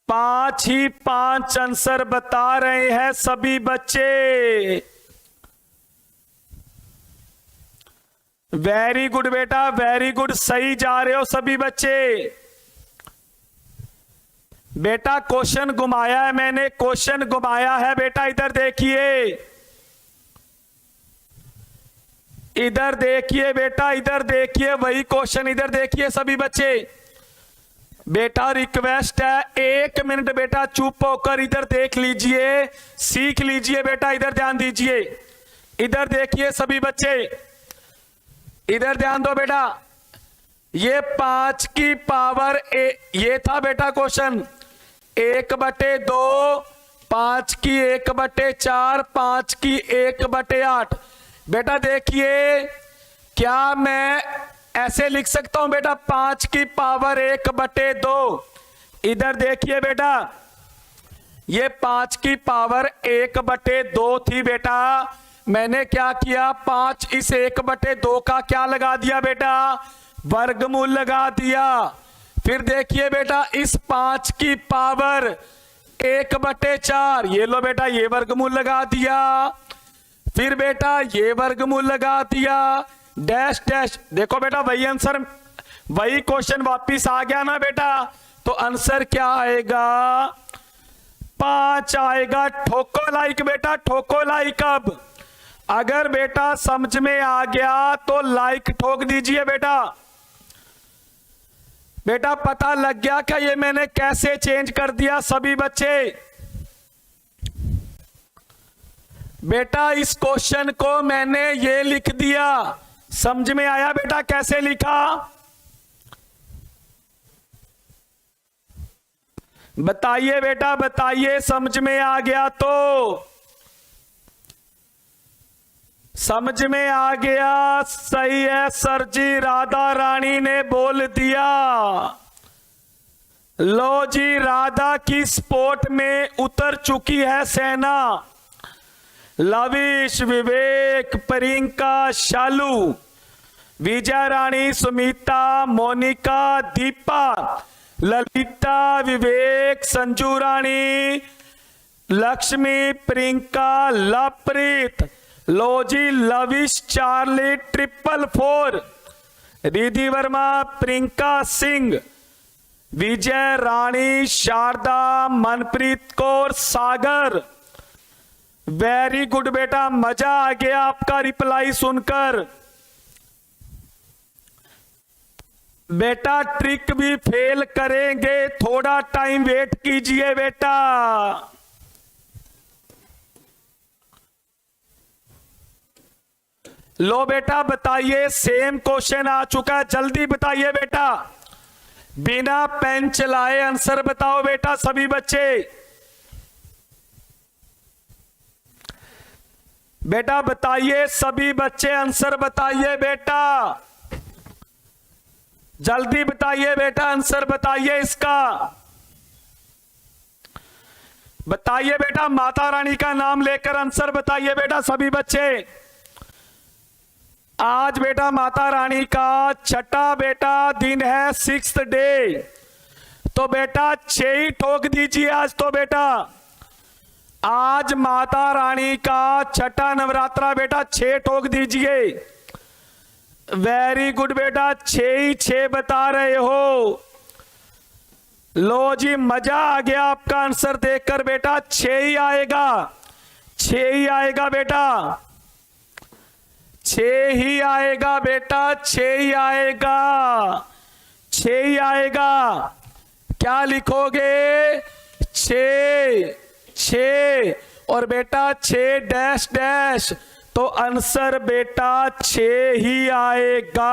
5 ही 5 आंसर बता रहे हैं सभी बच्चे। वेरी गुड बेटा, वेरी गुड, सही जा रहे हो सभी बच्चे। बेटा क्वेश्चन घुमाया है मैंने, क्वेश्चन घुमाया है बेटा, इधर देखिए। इधर देखिए बेटा, इधर देखिए, वही क्वेश्चन इधर देखिए सभी बच्चे। बेटा रिक्वेस्ट है 1 मिनट बेटा चुप होकर इधर देख लीजिए, सीख लीजिए बेटा, इधर ध्यान दीजिए, इधर देखिए सभी बच्चे, इधर ध्यान दो बेटा। ये 5 की पावर ये था बेटा क्वेश्चन, 1/2, 5 की 1/4, 5 की 1/8। बेटा देखिए, क्या मैं ऐसे लिख सकता हूं बेटा 5 की पावर 1/2? इधर देखिए बेटा, ये 5 की पावर 1/2 थी बेटा, मैंने क्या किया, 5 इस 1/2 का क्या लगा दिया बेटा, वर्गमूल लगा दिया। फिर देखिए बेटा, इस 5 की पावर 1/4, ये लो बेटा, ये वर्गमूल लगा दिया। फिर बेटा ये वर्गमूल लगा दिया, डैश डैश। देखो बेटा वही आंसर, वही क्वेश्चन वापिस आ गया ना बेटा, तो आंसर क्या आएगा, 5 आएगा। ठोको लाइक बेटा, ठोको लाइक। अब अगर बेटा समझ में आ गया तो लाइक ठोक दीजिए बेटा। बेटा पता लग गया क्या ये मैंने कैसे चेंज कर दिया सभी बच्चे? बेटा इस क्वेश्चन को मैंने ये लिख दिया, समझ में आया बेटा कैसे लिखा? बताइए बेटा, बताइए, समझ में आ गया तो? समझ में आ गया, सही है सर जी, राधा रानी ने बोल दिया। लो जी, राधा की स्पोर्ट में उतर चुकी है सेना। लविश, विवेक, प्रियंका, शालू, विजय रानी, सुमिता, मोनिका, दीपा, ललिता, विवेक, संजू रानी, लक्ष्मी, प्रियंका, लवप्रीत, लो जी, लविश, चार्ली, 444, रिधि वर्मा, प्रियंका सिंह, विजय रानी, शारदा, मनप्रीत कौर, सागर। वेरी गुड बेटा, मजा आ गया आपका रिप्लाई सुनकर। बेटा ट्रिक भी फेल करेंगे, थोड़ा टाइम वेट कीजिए बेटा। लो बेटा बताइए, सेम क्वेश्चन आ चुका है, जल्दी बताइए बेटा, बिना पेन चलाए आंसर बताओ बेटा सभी बच्चे। बेटा बताइए सभी बच्चे, आंसर बताइए बेटा, जल्दी बताइए बेटा, आंसर बताइए इसका। बताइए बेटा, माता रानी का नाम लेकर आंसर बताइए बेटा सभी बच्चे। आज बेटा माता रानी का छठा बेटा दिन है, 6th डे, तो बेटा 6 ही ठोक दीजिए आज तो बेटा। आज माता रानी का छठा नवरात्रा बेटा, 6 ठोक दीजिए। वेरी गुड बेटा, 6 ही 6 बता रहे हो। लो जी, मजा आ गया आपका आंसर देखकर बेटा, 6 ही आएगा, 6 ही आएगा बेटा, 6 ही आएगा बेटा, 6 ही आएगा, 6 ही आएगा। क्या लिखोगे? 6 6 और बेटा 6 डैश डैश, तो आंसर बेटा 6 ही आएगा।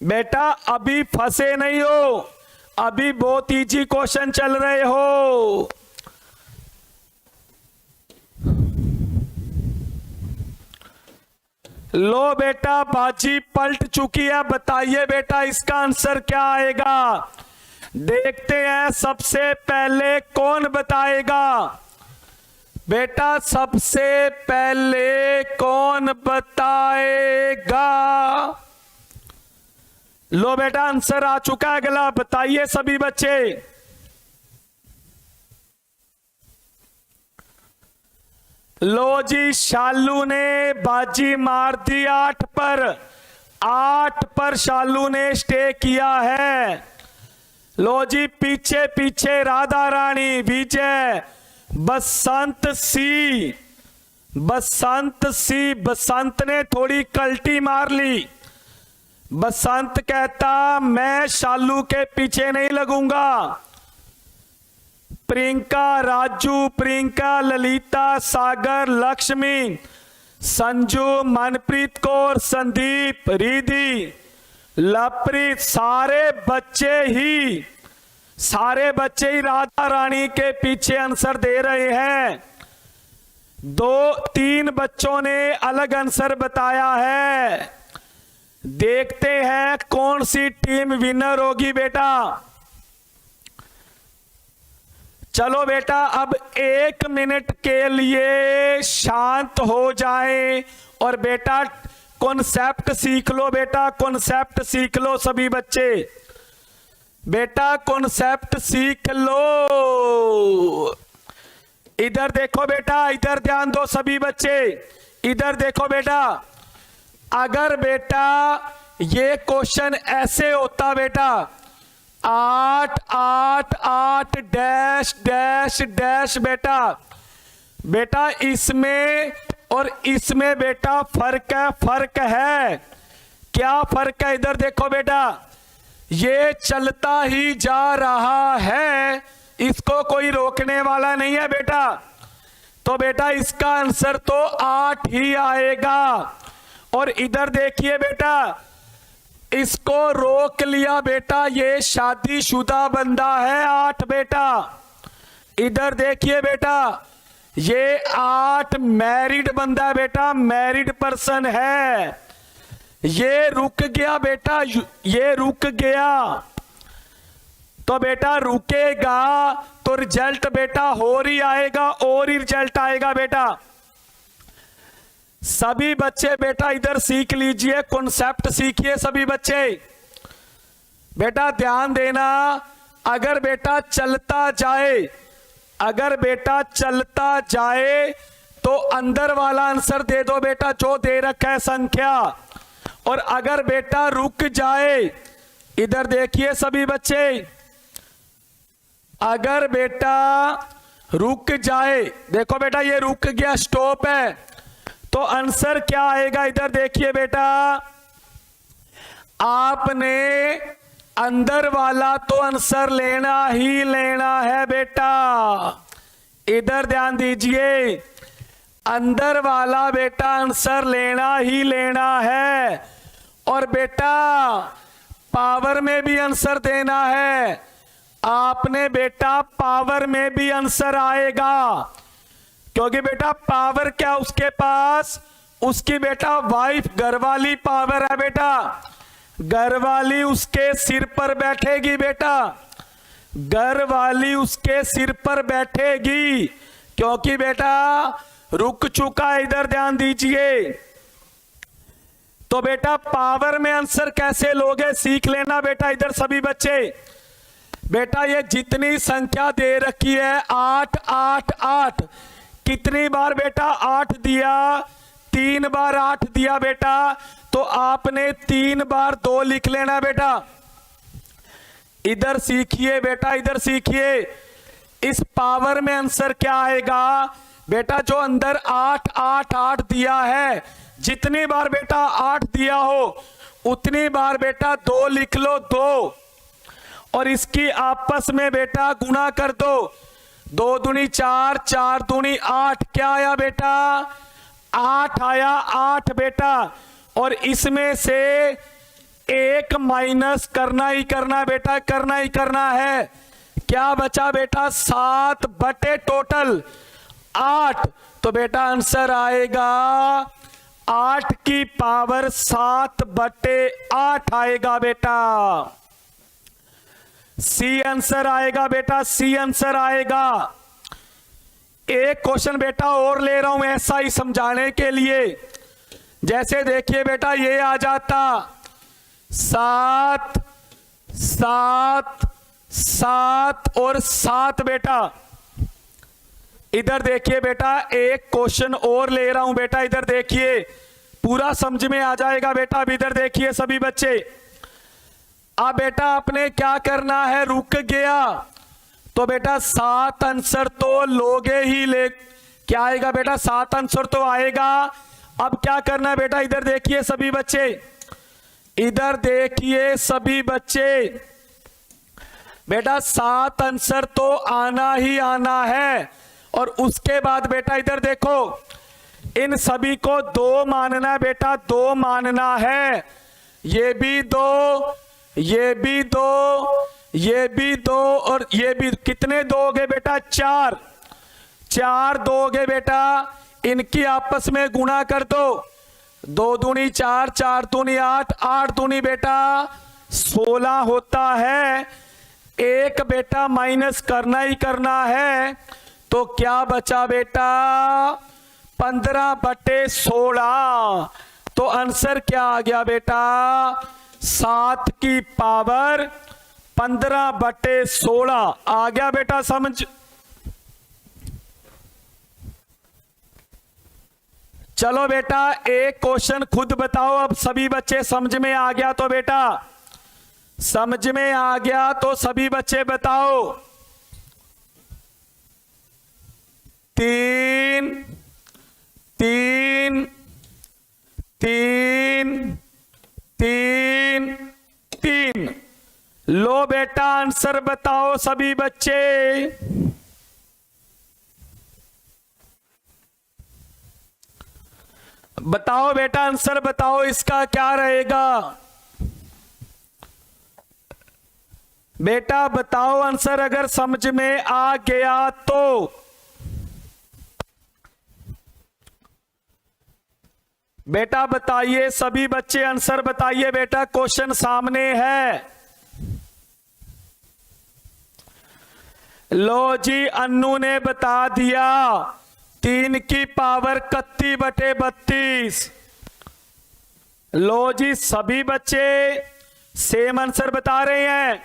बेटा अभी फंसे नहीं हो, अभी बहुत इजी क्वेश्चन चल रहे हो। लो बेटा बाजी पलट चुकी है, बताइए बेटा इसका आंसर क्या आएगा? देखते हैं सबसे पहले कौन बताएगा। बेटा सबसे पहले कौन बताएगा? लो बेटा आंसर आ चुका है, अगला बताइए सभी बच्चे। लो जी, शालू ने बाजी मार दी 8 पर, 8 पर शालू ने स्टे किया है। लो जी, पीछे पीछे राधा रानी, विजय, बसंत सी, बसंत सी, बसंत ने थोड़ी कल्टी मार ली। बसंत कहता मैं शालू के पीछे नहीं लगूंगा। प्रियंका, राजू, प्रियंका, ललिता, सागर, लक्ष्मी, संजू, मनप्रीत कौर, संदीप, रिधि, लवप्रीत, सारे बच्चे ही राधा रानी के पीछे आंसर दे रहे हैं। 2-3 बच्चों ने अलग आंसर बताया है। देखते हैं कौन सी टीम विनर होगी बेटा। चलो बेटा, अब 1 मिनट के लिए शांत हो जाए और बेटा कॉन्सेप्ट सीख लो। बेटा कॉन्सेप्ट सीख लो सभी बच्चे, बेटा कॉन्सेप्ट सीख लो। इधर देखो बेटा, इधर ध्यान दो सभी बच्चे, इधर देखो बेटा। अगर बेटा ये क्वेश्चन ऐसे होता बेटा 8 8 8 डैश डैश डैश बेटा, बेटा इसमें और इसमें बेटा फर्क है। क्या फर्क है? इधर देखो बेटा, ये चलता ही जा रहा है, इसको कोई रोकने वाला नहीं है बेटा। तो बेटा इसका आंसर तो 8 ही आएगा। और इधर देखिए बेटा, इसको रोक लिया बेटा, ये शादीशुदा बंदा है 8 बेटा। इधर देखिए बेटा, ये 8 मैरिड बंदा है बेटा, मैरिड पर्सन है। ये रुक गया बेटा, ये रुक गया। तो बेटा रुकेगा तो रिजल्ट बेटा और ही आएगा, और ही रिजल्ट आएगा बेटा। सभी बच्चे बेटा इधर सीख लीजिए, कॉन्सेप्ट सीखिए सभी बच्चे। बेटा ध्यान देना, अगर बेटा चलता जाए, अगर बेटा चलता जाए तो अंदर वाला आंसर दे दो बेटा जो दे रखा है संख्या। और अगर बेटा रुक जाए, इधर देखिए सभी बच्चे, अगर बेटा रुक जाए, देखो बेटा ये रुक गया, स्टॉप है, तो आंसर क्या आएगा? इधर देखिए बेटा, आपने अंदर वाला तो आंसर लेना ही लेना है बेटा। इधर ध्यान दीजिए, अंदर वाला बेटा आंसर लेना ही लेना है। और बेटा पावर में भी आंसर देना है, आपने बेटा पावर में भी आंसर आएगा, क्योंकि बेटा पावर क्या उसके पास, उसकी बेटा वाइफ घरवाली पावर है बेटा, घरवाली उसके सिर पर बैठेगी बेटा, घरवाली उसके सिर पर बैठेगी, क्योंकि बेटा रुक चुका है। इधर ध्यान दीजिए, तो बेटा पावर में आंसर कैसे लोगे सीख लेना बेटा। इधर सभी बच्चे, बेटा ये जितनी संख्या दे रखी है 8 8 8, कितनी बार बेटा 8 दिया, 3 बार 8 दिया बेटा, तो आपने 3 बार 2 लिख लेना बेटा। इधर सीखिए बेटा, इधर सीखिए, इस पावर में आंसर क्या आएगा बेटा, जो अंदर 8 8 8 दिया है, जितनी बार बेटा 8 दिया हो उतनी बार बेटा 2 लिख लो, 2, और इसकी आपस में बेटा गुणा कर दो, 2 दूनी 4, 4 दूनी 8, क्या आया बेटा 8 आया, 8 बेटा। और इसमें से 1 माइनस करना ही करना बेटा, करना ही करना है। क्या बचा बेटा 7 बटे टोटल 8, तो बेटा आंसर आएगा 8 की पावर 7 बटे 8 आएगा बेटा। सी आंसर आएगा बेटा, सी आंसर आएगा। एक क्वेश्चन बेटा और ले रहा हूं ऐसा ही समझाने के लिए, जैसे देखिए बेटा ये आ जाता 7 7 7 और 7 बेटा। इधर देखिए बेटा एक क्वेश्चन और ले रहा हूं बेटा, इधर देखिए पूरा समझ में आ जाएगा बेटा। अब इधर देखिए सभी बच्चे, अब बेटा आपने क्या करना है, रुक गया तो बेटा 7 आंसर तो लोगे ही क्या आएगा बेटा? 7 आंसर तो आएगा। अब क्या करना है बेटा? इधर देखिए सभी बच्चे, इधर देखिए सभी बच्चे, बेटा 7 आंसर तो आना ही आना है। और उसके बाद बेटा इधर देखो, इन सभी को 2 मानना है बेटा, 2 मानना है। ये भी 2, ये भी 2, ये भी 2 और ये भी। कितने दोगे बेटा? 4 दोगे बेटा। इनकी आपस में गुणा कर दो, 2 दूनी 4, 4 दूनी 8, 8 दूनी बेटा 16 होता है। एक बेटा माइनस करना ही करना है, तो क्या बचा बेटा? 15/16। तो आंसर क्या आ गया बेटा? 7 की पावर 15/16 आ गया बेटा समझ। चलो बेटा एक क्वेश्चन खुद बताओ। अब सभी बच्चे समझ में आ गया तो बेटा, समझ में आ गया तो सभी बच्चे बताओ। 3 3 3 3 3। लो बेटा आंसर बताओ सभी बच्चे। बताओ बेटा आंसर बताओ, इसका क्या रहेगा बेटा? बताओ आंसर अगर समझ में आ गया तो। बेटा बताइए सभी बच्चे, आंसर बताइए बेटा, क्वेश्चन सामने है। लो जी अन्नू ने बता दिया 3 की पावर 31/32। लो जी सभी बच्चे सेम आंसर बता रहे हैं।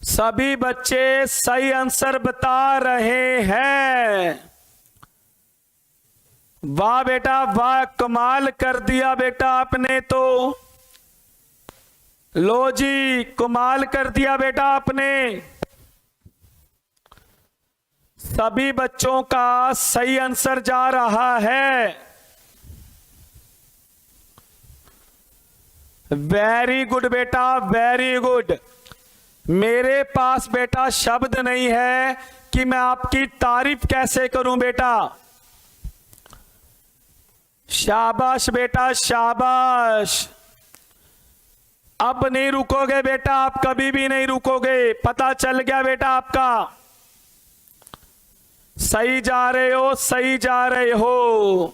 सभी बच्चे सही आंसर बता रहे हैं। वाह बेटा वाह, कमाल कर दिया बेटा आपने तो। लो जी कमाल कर दिया बेटा आपने। सभी बच्चों का सही आंसर जा रहा है। वेरी गुड बेटा, वेरी गुड। मेरे पास बेटा शब्द नहीं है कि मैं आपकी तारीफ कैसे करूं बेटा। शाबाश बेटा शाबाश। अब नहीं रुकोगे बेटा, आप कभी भी नहीं रुकोगे। पता चल गया बेटा आपका। सही जा रहे हो, सही जा रहे हो।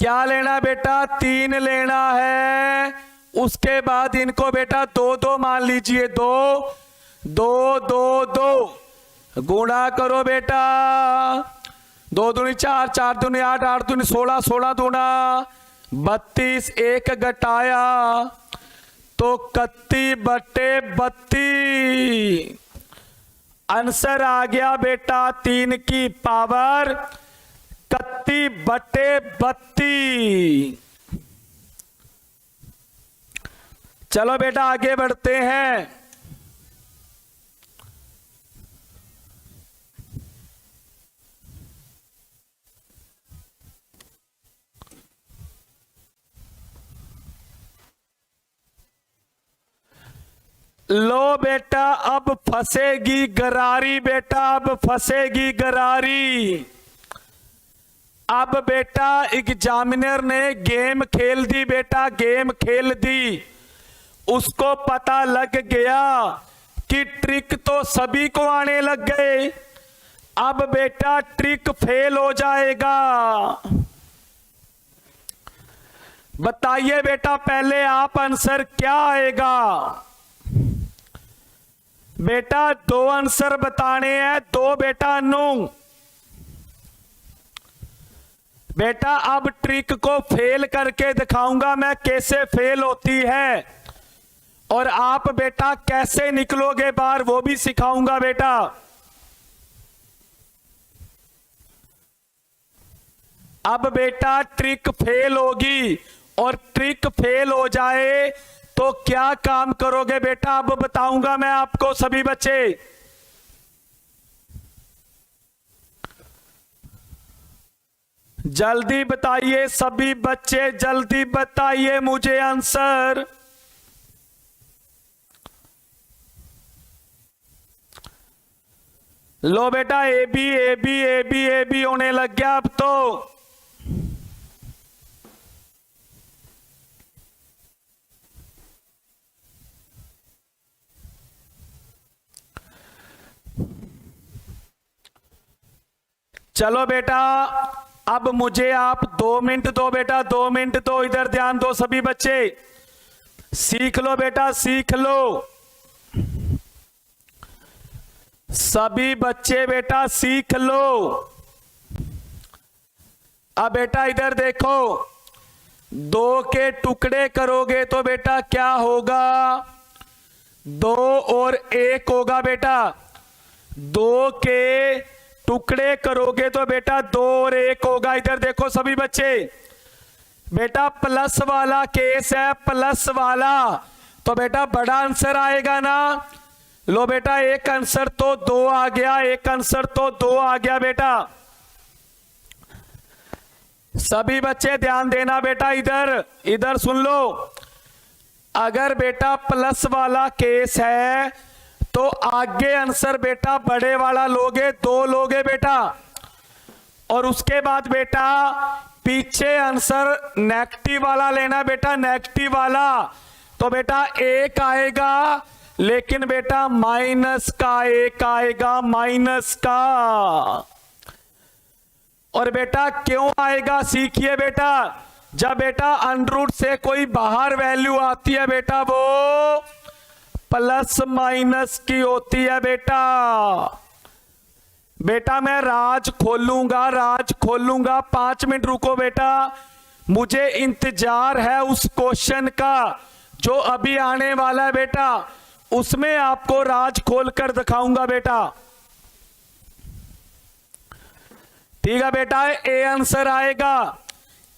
क्या लेना बेटा? 3 लेना है। उसके बाद इनको बेटा 2-2 मान लीजिए। 2 2 2 2 गुणा करो बेटा। 2 दूनी 4, 4 दूनी 8, 8 दूनी 16, 16 दूना 32। 1 घटाया तो 31/32। आंसर आ गया बेटा 3 की पावर 31/32। चलो बेटा आगे बढ़ते हैं। लो बेटा अब फंसेगी गरारी बेटा, अब फंसेगी गरारी। अब बेटा एग्जामिनर ने गेम खेल दी बेटा, गेम खेल दी। उसको पता लग गया कि ट्रिक तो सभी को आने लग गए। अब बेटा ट्रिक फेल हो जाएगा। बताइए बेटा पहले आप आंसर क्या आएगा? बेटा 2 आंसर बताने हैं, 2 बेटा अन्नू। बेटा अब ट्रिक को फेल करके दिखाऊंगा मैं कैसे फेल होती है, और आप बेटा कैसे निकलोगे बाहर वो भी सिखाऊंगा बेटा। अब बेटा ट्रिक फेल होगी, और ट्रिक फेल हो जाए तो क्या काम करोगे बेटा, अब बताऊंगा मैं आपको सभी बच्चे। जल्दी बताइए सभी बच्चे, जल्दी बताइए मुझे आंसर। लो बेटा, A B A B A B A B होने लग गया अब तो। चलो बेटा, अब मुझे आप 2 मिनट दो बेटा, 2 मिनट दो, इधर ध्यान दो सभी बच्चे। सीख लो बेटा, सीख लो सभी बच्चे, बेटा सीख लो। अब बेटा इधर देखो, 2 के टुकड़े करोगे तो बेटा क्या होगा, 2 और 1 होगा बेटा। 2 के टुकड़े करोगे तो बेटा 2 और 1 होगा। इधर देखो सभी बच्चे, बेटा प्लस वाला केस है, प्लस वाला, तो बेटा बड़ा आंसर आएगा ना। लो बेटा, एक आंसर तो 2 आ गया, एक आंसर तो 2 आ गया बेटा। सभी बच्चे ध्यान देना बेटा, इधर इधर सुन लो। अगर बेटा प्लस वाला केस है तो आगे आंसर बेटा बड़े वाला लोगे, 2 लोगे बेटा, और उसके बाद बेटा पीछे आंसर नेगेटिव वाला लेना बेटा, नेगेटिव वाला। तो बेटा 1 आएगा, लेकिन बेटा माइनस का 1 आएगा, माइनस का। और बेटा क्यों आएगा सीखिए बेटा, जब बेटा अंडररूट से कोई बाहर वैल्यू आती है बेटा वो प्लस माइनस की होती है बेटा। बेटा मैं राज खोलूंगा, राज खोलूंगा, 5 मिनट रुको बेटा, मुझे इंतजार है उस क्वेश्चन का जो अभी आने वाला है बेटा, उसमें आपको राज खोलकर दिखाऊंगा बेटा। ठीक है बेटा, ए आंसर आएगा,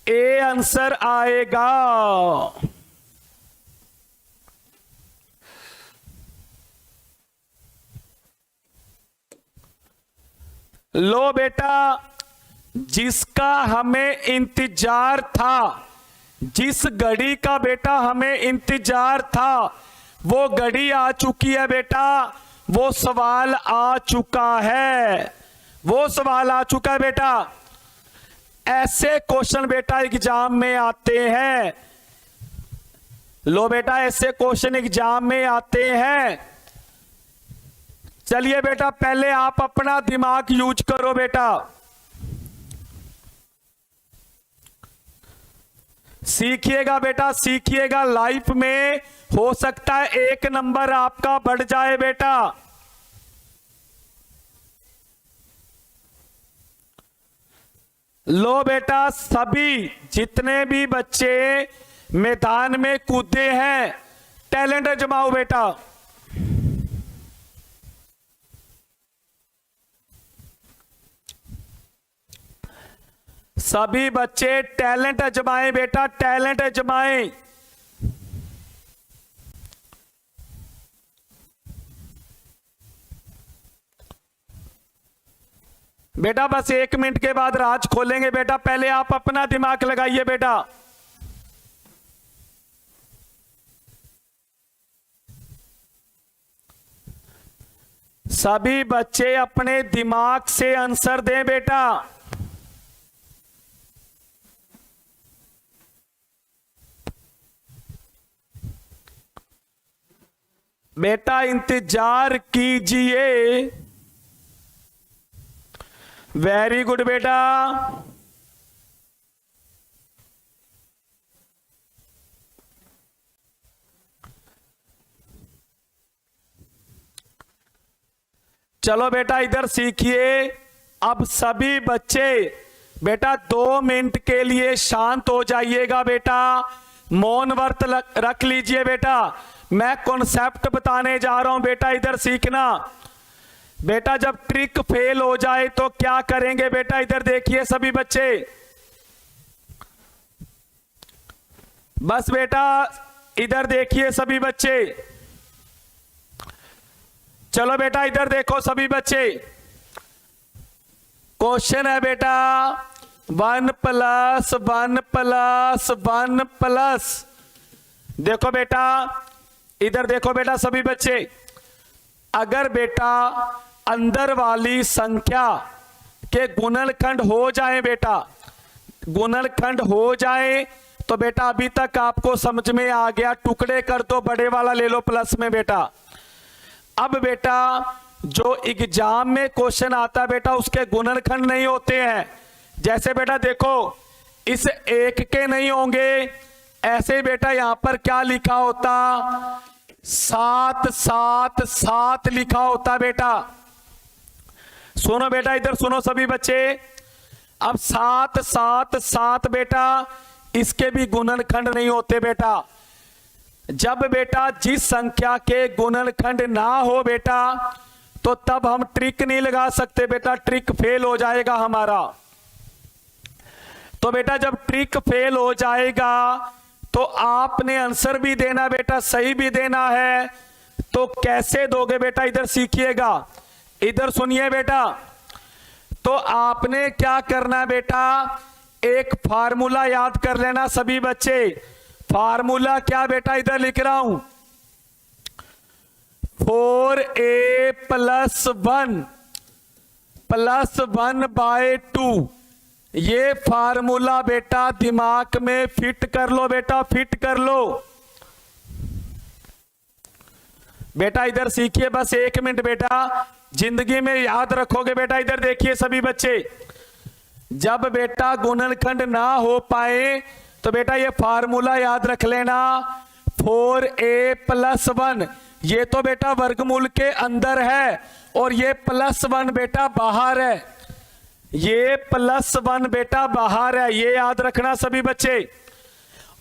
ए आंसर आएगा। लो बेटा, जिसका हमें इंतजार था, जिस घड़ी का बेटा हमें इंतजार था, वो घड़ी आ चुकी है बेटा, वो सवाल आ चुका है, वो सवाल आ चुका है बेटा। ऐसे क्वेश्चन बेटा एग्जाम में आते हैं। लो बेटा, ऐसे क्वेश्चन एग्जाम में आते हैं। चलिए बेटा, पहले आप अपना दिमाग यूज करो बेटा, सीखिएगा बेटा, सीखिएगा। लाइफ में हो सकता है 1 नंबर आपका बढ़ जाए बेटा। लो बेटा, सभी जितने भी बच्चे मैदान में कूदे हैं, टैलेंट जमाओ बेटा। सभी बच्चे टैलेंट अजमाएं बेटा, टैलेंट अजमाएं। बेटा बस 1 मिनट के बाद राज खोलेंगे बेटा, पहले आप अपना दिमाग लगाइए बेटा। सभी बच्चे अपने दिमाग से आंसर दें बेटा। बेटा इंतजार कीजिए। वेरी गुड बेटा। चलो बेटा इधर सीखिए। अब सभी बच्चे बेटा 2 मिनट के लिए शांत हो जाइएगा बेटा, मौन व्रत रख लीजिए बेटा। मैं कॉन्सेप्ट बताने जा रहा हूं बेटा, इधर सीखना बेटा। जब ट्रिक फेल हो जाए तो क्या करेंगे बेटा, इधर देखिए सभी बच्चे। बस बेटा इधर देखिए सभी बच्चे, चलो बेटा इधर देखो सभी बच्चे, क्वेश्चन है बेटा 1 + 1 + 1 प्लस, देखो बेटा इधर देखो बेटा सभी बच्चे, अगर बेटा अंदर वाली संख्या के गुणनखंड हो जाए बेटा, गुणनखंड हो जाए तो बेटा अभी तक आपको समझ में आ गया, टुकड़े कर दो, बड़े वाला ले लो प्लस में बेटा। अब बेटा जो एग्जाम में क्वेश्चन आता है बेटा उसके गुणनखंड नहीं होते हैं, जैसे बेटा देखो इस 1 के नहीं होंगे, ऐसे बेटा यहां पर क्या लिखा होता, 7 7 7 लिखा होता बेटा। सुनो बेटा इधर सुनो सभी बच्चे, अब 7 7 7 बेटा इसके भी गुणनखंड नहीं होते बेटा। जब बेटा जिस संख्या के गुणनखंड ना हो बेटा तो तब हम ट्रिक नहीं लगा सकते बेटा, ट्रिक फेल हो जाएगा हमारा। तो बेटा जब ट्रिक फेल हो जाएगा तो आपने आंसर भी देना बेटा, सही भी देना है। तो कैसे दोगे बेटा, इधर सीखिएगा, इधर सुनिए बेटा। तो आपने क्या करना है बेटा, एक फार्मूला याद कर लेना सभी बच्चे। फार्मूला क्या बेटा, इधर लिख रहा हूं, 4a + 1 + 1/2। ये फार्मूला बेटा दिमाग में फिट कर लो बेटा, फिट कर लो बेटा। इधर सीखिए बस 1 मिनट बेटा, जिंदगी में याद रखोगे बेटा। इधर देखिए सभी बच्चे, जब बेटा गुणनखंड ना हो पाए तो बेटा ये फार्मूला याद रख लेना, 4a + 1। ये तो बेटा वर्गमूल के अंदर है और ये +1 बेटा बाहर है, ये +1 बेटा बाहर है, ये याद रखना सभी बच्चे।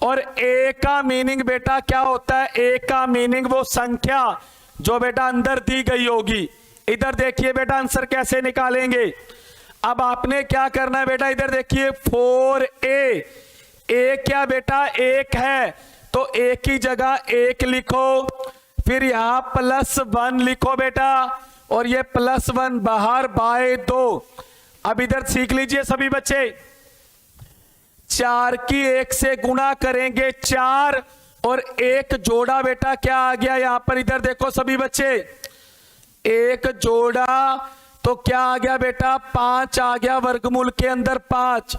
और a का मीनिंग बेटा क्या होता है, a का मीनिंग वो संख्या जो बेटा अंदर दी गई होगी। इधर देखिए बेटा आंसर कैसे निकालेंगे। अब आपने क्या करना है बेटा, इधर देखिए 4a, a क्या बेटा 1 है, तो a की जगह 1 लिखो, फिर यहां +1 लिखो बेटा, और ये +1 बाहर /2। अब इधर सीख लीजिए सभी बच्चे, 4 की 1 से गुणा करेंगे 4, और 1 जोड़ा बेटा क्या आ गया यहां पर, इधर देखो सभी बच्चे, 1 जोड़ा तो क्या आ गया बेटा 5 आ गया, वर्गमूल के अंदर 5,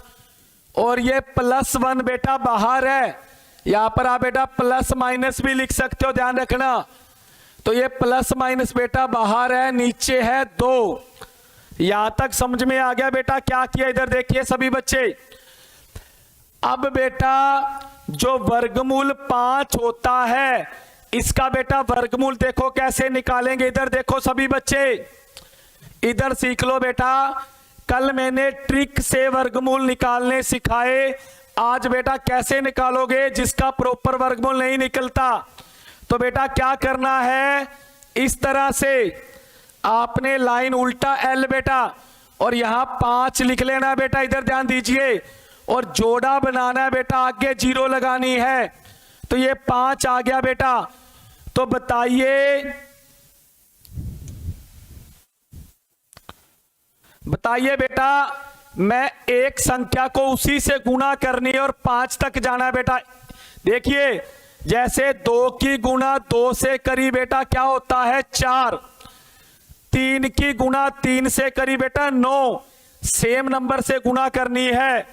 और ये +1 बेटा बाहर है। यहां पर आप बेटा प्लस माइनस भी लिख सकते हो, ध्यान रखना। तो ये +- बेटा बाहर है, नीचे है 2। यहां तक समझ में आ गया बेटा क्या किया, इधर देखिए सभी बच्चे। अब बेटा जो वर्गमूल 5 होता है इसका बेटा वर्गमूल देखो कैसे निकालेंगे, इधर देखो सभी बच्चे, इधर सीख लो बेटा। कल मैंने ट्रिक से वर्गमूल निकालने सिखाए, आज बेटा कैसे निकालोगे जिसका प्रॉपर वर्गमूल नहीं निकलता। तो बेटा क्या करना है, इस तरह से आपने लाइन उल्टा L बेटा, और यहां 5 लिख लेना बेटा, इधर ध्यान दीजिए, और जोड़ा बनाना है बेटा, आगे 0 लगानी है। तो ये 5 आ गया बेटा। तो बताइए बेटा, मैं एक संख्या को उसी से गुणा करनी है और 5 तक जाना है बेटा। देखिए जैसे 2 की गुणा 2 से करी बेटा क्या होता है 4, 3 की गुणा 3 से करी बेटा 9, सेम नंबर से गुणा करनी है।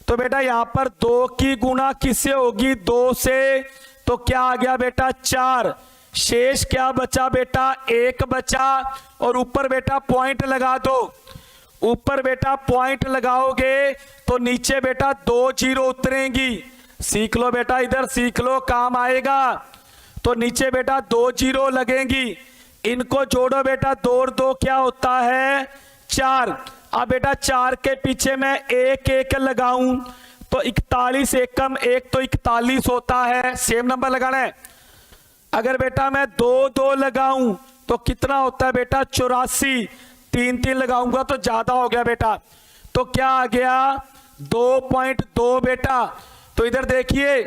तो बेटा यहां पर 2 की गुणा किससे होगी 2 से, तो क्या आ गया बेटा 4, शेष क्या बचा बेटा 1 बचा, और ऊपर बेटा पॉइंट लगा दो। ऊपर बेटा पॉइंट लगाओगे तो नीचे बेटा 2 0 उतरेंगी। सीख लो बेटा, इधर सीख लो, काम आएगा। तो नीचे बेटा 2 0 लगेंगी, इनको जोड़ो बेटा, 2 और 2 क्या होता है 4। अब बेटा 4 के पीछे मैं 1 1 लगाऊं तो 41 एकम 1 तो 41 होता है, सेम नंबर लगाना है। अगर बेटा मैं 2 2 लगाऊं तो कितना होता है बेटा 84, 3 3 लगाऊंगा तो ज्यादा हो गया बेटा। तो क्या आ गया 2.2 बेटा। तो इधर देखिए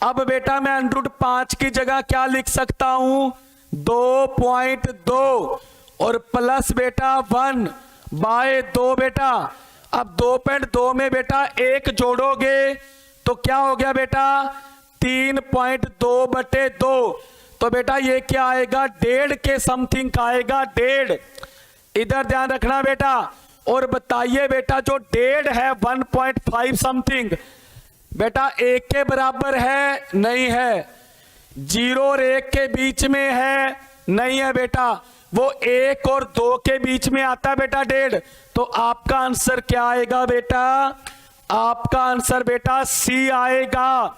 अब बेटा मैं √5 की जगह क्या लिख सकता हूं, 2.2 और प्लस बेटा 1/2 बेटा। अब 2.2 में बेटा 1 जोड़ोगे तो क्या हो गया बेटा, 3.2/2। तो बेटा ये क्या आएगा, 1.5 के समथिंग का आएगा, 1.5। इधर ध्यान रखना बेटा। और बताइए बेटा जो 1.5 है 1.5 समथिंग बेटा 1 के बराबर है, नहीं है। 0 और 1 के बीच में है, नहीं है बेटा। वो 1 और 2 के बीच में आता है बेटा 1.5। तो आपका आंसर क्या आएगा बेटा, आपका आंसर बेटा सी आएगा।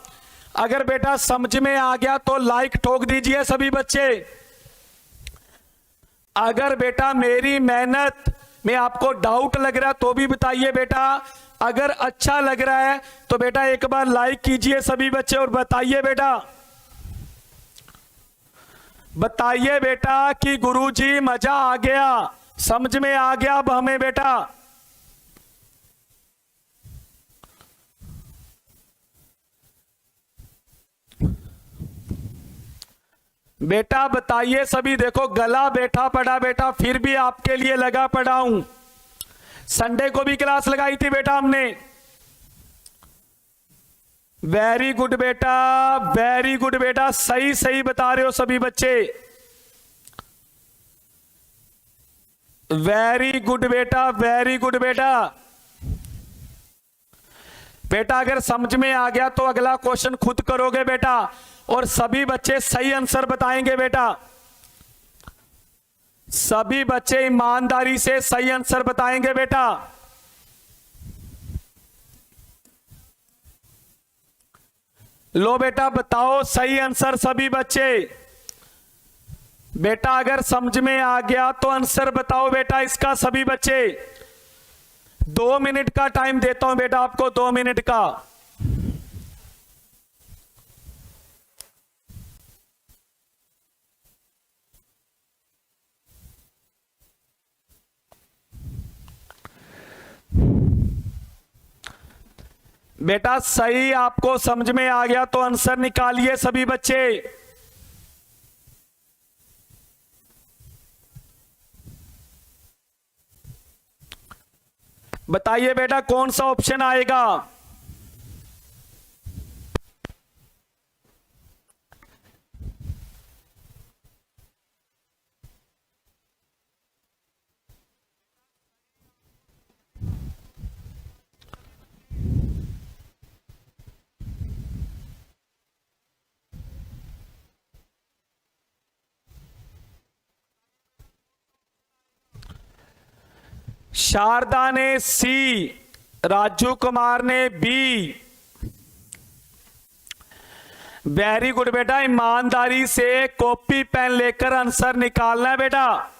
अगर बेटा समझ में आ गया तो लाइक ठोक दीजिए सभी बच्चे। अगर बेटा मेरी मेहनत में आपको डाउट लग रहा है तो भी बताइए बेटा। अगर अच्छा लग रहा है तो बेटा एक बार लाइक कीजिए सभी बच्चे और बताइए बेटा, बताइए बेटा कि गुरुजी मजा आ गया, समझ में आ गया अब हमें बेटा। बेटा बताइए सभी। देखो गला बैठा पड़ा बेटा, फिर भी आपके लिए लगा पड़ा हूं। संडे को भी क्लास लगाई थी बेटा हमने। वेरी गुड बेटा, वेरी गुड बेटा, सही सही बता रहे हो सभी बच्चे। वेरी गुड बेटा, वेरी गुड बेटा। बेटा अगर समझ में आ गया तो अगला क्वेश्चन खुद करोगे बेटा और सभी बच्चे सही आंसर बताएंगे बेटा। सभी बच्चे ईमानदारी से सही आंसर बताएंगे बेटा। लो बेटा बताओ सही आंसर सभी बच्चे। बेटा अगर समझ में आ गया तो आंसर बताओ बेटा इसका सभी बच्चे। 2 मिनट का टाइम देता हूं बेटा आपको, 2 मिनट का। बेटा सही आपको समझ में आ गया तो आंसर निकालिए सभी बच्चे। बताइए बेटा कौन सा ऑप्शन आएगा। शारदा ने सी, राजू कुमार ने बी। वेरी गुड बेटा, ईमानदारी से कॉपी पेन लेकर आंसर निकालना है बेटा।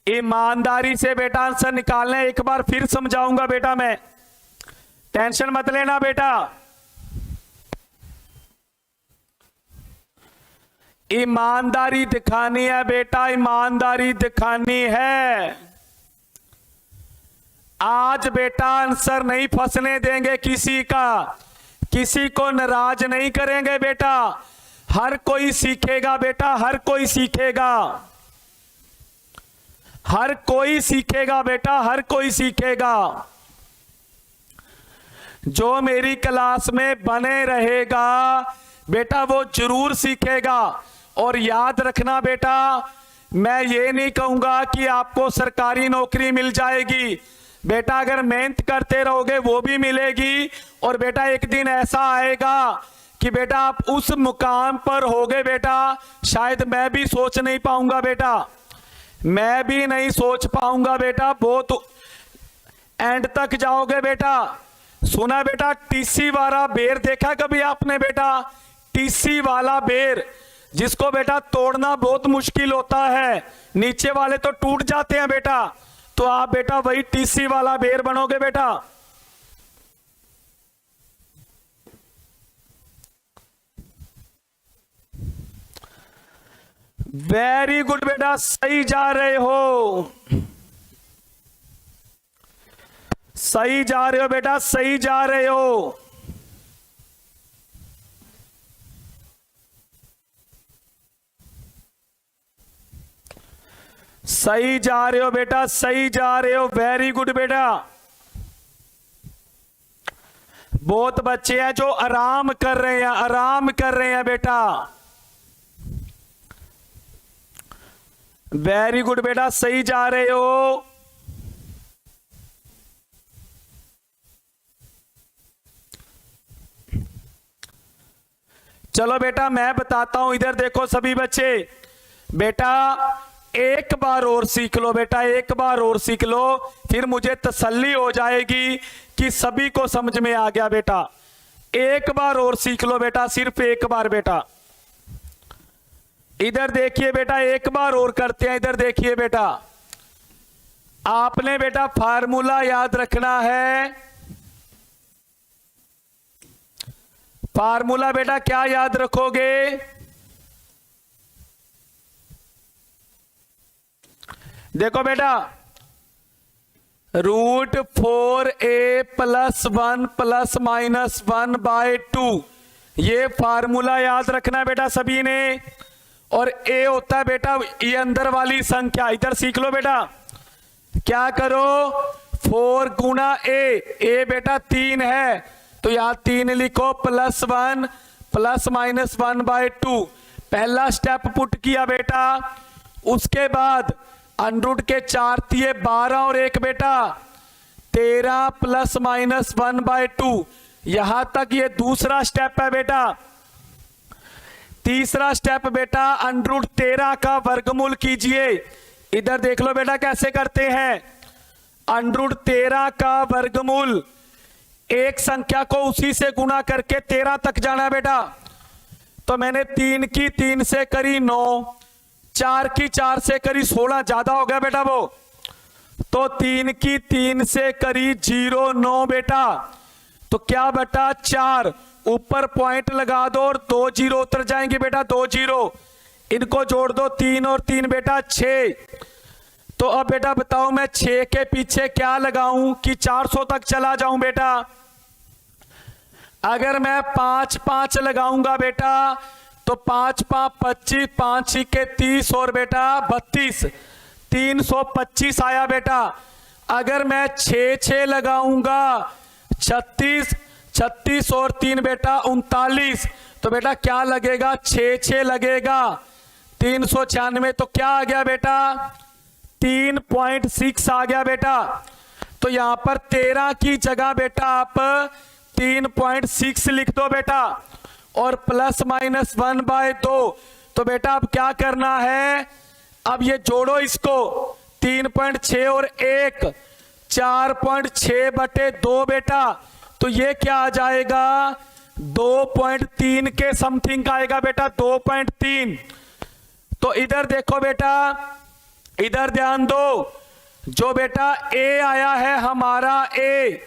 ईमानदारी से बेटा आंसर निकालना है। एक बार फिर समझाऊंगा बेटा मैं, टेंशन मत लेना बेटा। ईमानदारी दिखानी है बेटा, ईमानदारी दिखानी है। आज बेटा आंसर नहीं फंसने देंगे किसी का, किसी को नाराज नहीं करेंगे बेटा। हर कोई सीखेगा बेटा, हर कोई सीखेगा, हर कोई सीखेगा बेटा, हर कोई सीखेगा। जो मेरी क्लास में बने रहेगा बेटा वो जरूर सीखेगा। और याद रखना बेटा, मैं ये नहीं कहूंगा कि आपको सरकारी नौकरी मिल जाएगी बेटा। अगर मेहनत करते रहोगे वो भी मिलेगी। और बेटा एक दिन ऐसा आएगा कि बेटा आप उस मुकाम पर होगे बेटा, शायद मैं भी सोच नहीं पाऊंगा बेटा, मैं भी नहीं सोच पाऊंगा बेटा। बहुत एंड तक जाओगे बेटा। सुना बेटा टीसी वाला बेर देखा कभी आपने बेटा? टीसी वाला बेर जिसको बेटा तोड़ना बहुत मुश्किल होता है, नीचे वाले तो टूट जाते हैं बेटा। तो आप बेटा वही टीसी वाला बेर बनोगे बेटा। वेरी गुड बेटा, सही जा रहे हो, सही जा रहे हो बेटा, सही जा रहे हो। सही जा रहे हो बेटा, सही जा रहे हो, वेरी गुड बेटा। बहुत बच्चे हैं जो आराम कर रहे हैं, आराम कर रहे हैं बेटा। वेरी गुड बेटा, सही जा रहे हो। चलो बेटा मैं बताता हूं, इधर देखो सभी बच्चे। बेटा एक बार और सीख लो बेटा, एक बार और सीख लो, फिर मुझे तसल्ली हो जाएगी कि सभी को समझ में आ गया बेटा। एक बार और सीख लो बेटा, सिर्फ एक बार बेटा। इधर देखिए बेटा, एक बार और करते हैं। इधर देखिए बेटा, आपने बेटा फार्मूला याद रखना है। फार्मूला बेटा क्या याद रखोगे? देखो बेटा, √4a + 1 ± 1/2, ये फार्मूला याद रखना बेटा सभी ने। और a होता है बेटा ये अंदर वाली संख्या। इधर सीख लो बेटा, क्या करो, 4 × a बेटा 3 है तो यहां 3 लिखो, +1 ± 1/2। पहला स्टेप पुट किया बेटा। उसके बाद √ के 4 × 12 और 1 बेटा 13 ± 1/2। यहां तक ये दूसरा स्टेप है बेटा। तीसरा स्टेप बेटा √13 का वर्गमूल कीजिए। इधर देख लो बेटा कैसे करते हैं। √13 का वर्गमूल, एक संख्या को उसी से गुणा करके 13 तक जाना बेटा। तो मैंने 3 की 3 से करी 9, 4 की 4 से करी 16, ज्यादा हो गया बेटा वो। तो 3 की 3 से करी 0, 9 बेटा। तो क्या बेटा 4, ऊपर पॉइंट लगा दो और 2 0 उतर जाएंगे बेटा, 2 0। इनको जोड़ दो, 3 और 3 बेटा 6। तो अब बेटा बताओ मैं 6 के पीछे क्या लगाऊं कि 400 तक चला जाऊं बेटा? अगर मैं 5 5 लगाऊंगा बेटा तो 5 5 25, 5 6 30 और बेटा 32, 325 आया बेटा। अगर मैं 6 6 लगाऊंगा 36, 36 और 3 बेटा 39, तो बेटा क्या लगेगा, 6 6 लगेगा 396। तो क्या आ गया बेटा, 3.6 आ गया बेटा। तो यहां पर 13 की जगह बेटा आप 3.6 लिख दो बेटा, और ±1/2। तो बेटा अब क्या करना है, अब ये जोड़ो इसको, 3.6 और 1 4.6/2 बेटा। तो ये क्या आ जाएगा, 2.3 के समथिंग का आएगा बेटा, 2.3। तो इधर देखो बेटा, इधर ध्यान दो, जो बेटा a आया है हमारा a,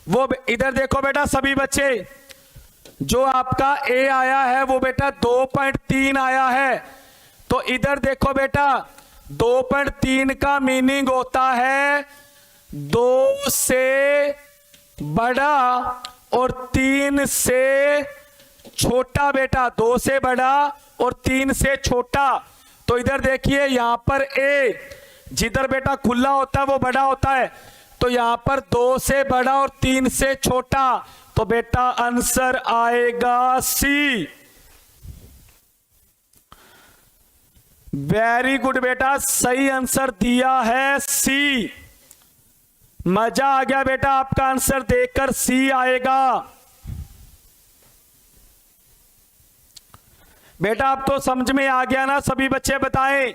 वो इधर देखो बेटा सभी बच्चे, जो आपका a आया है वो बेटा 2.3 आया है। तो इधर देखो बेटा 2.3 का मीनिंग होता है 2 से बड़ा और 3 से छोटा बेटा, 2 से बड़ा और 3 से छोटा। तो इधर देखिए यहां पर a जिधर बेटा खुला होता है वो बड़ा होता है, तो यहां पर 2 से बड़ा और 3 से छोटा। तो बेटा आंसर आएगा C। वेरी गुड बेटा, सही आंसर दिया है C। मजा आ गया बेटा, आपका आंसर देखकर C आएगा। बेटा अब तो समझ में आ गया ना, सभी बच्चे बताएं।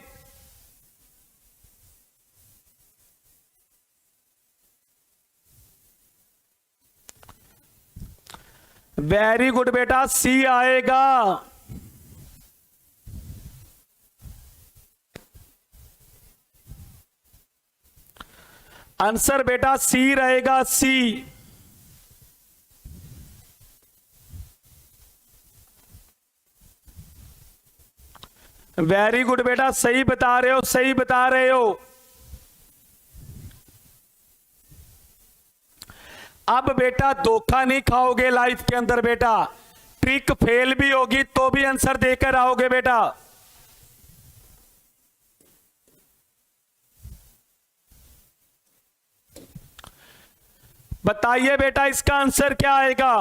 वेरी गुड बेटा, C आएगा। आंसर बेटा C रहेगा, C। वेरी गुड बेटा, सही बता रहे हो, सही बता रहे हो। अब बेटा धोखा नहीं खाओगे लाइफ के अंदर बेटा, ट्रिक फेल भी होगी तो भी आंसर देकर आओगे बेटा। बताइए बेटा इसका आंसर क्या आएगा।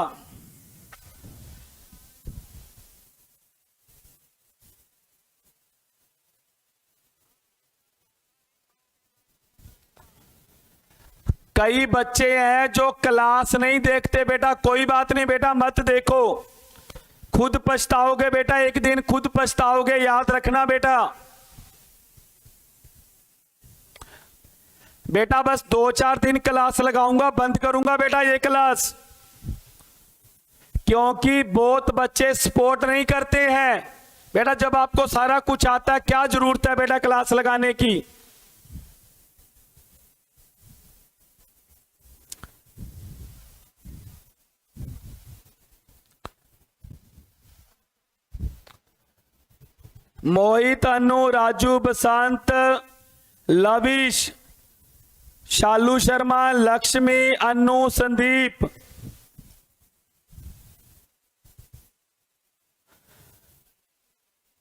कई बच्चे हैं जो क्लास नहीं देखते बेटा, कोई बात नहीं बेटा, मत देखो, खुद पछताओगे बेटा, एक दिन खुद पछताओगे, याद रखना बेटा। बेटा बस 2-4 दिन क्लास लगाऊंगा, बंद करूंगा बेटा ये क्लास, क्योंकि बहुत बच्चे सपोर्ट नहीं करते हैं बेटा। जब आपको सारा कुछ आता है क्या जरूरत है बेटा क्लास लगाने की। मोहित, अनु, राजू, बसंत, लविश, शालू शर्मा, लक्ष्मी, अनु, संदीप।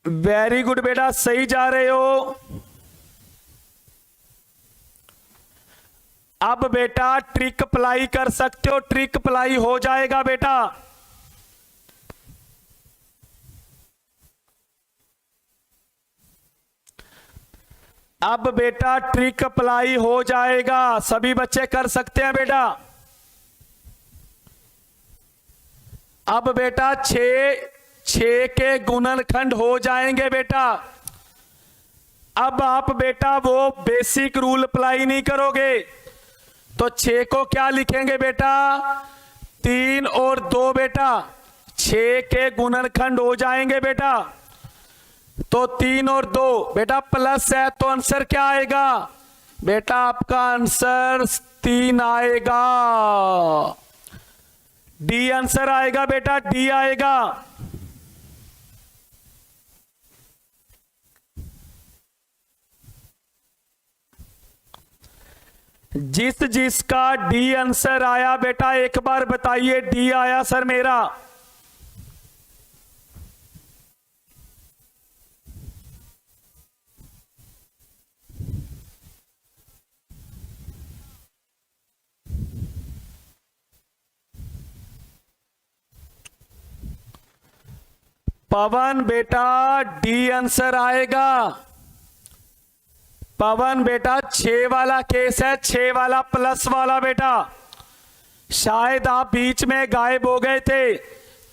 वेरी गुड बेटा, सही जा रहे हो। अब बेटा ट्रिक अप्लाई कर सकते हो, ट्रिक अप्लाई हो जाएगा बेटा। अब बेटा ट्रिक अप्लाई हो जाएगा, सभी बच्चे कर सकते हैं बेटा। अब बेटा 6 के गुणनखंड हो जाएंगे बेटा। अब आप बेटा वो बेसिक रूल अप्लाई नहीं करोगे, तो 6 को क्या लिखेंगे बेटा, 3 और 2 बेटा, 6 के गुणनखंड हो जाएंगे बेटा। तो 3 और 2 बेटा प्लस है, तो आंसर क्या आएगा बेटा, आपका आंसर 3 आएगा, डी आंसर आएगा बेटा, डी आएगा। जिसका डी आंसर आया बेटा एक बार बताइए, डी आया सर मेरा। पवन बेटा डी आंसर आएगा। पवन बेटा 6 वाला केस है, 6 वाला प्लस वाला बेटा। शायद आप बीच में गायब हो गए थे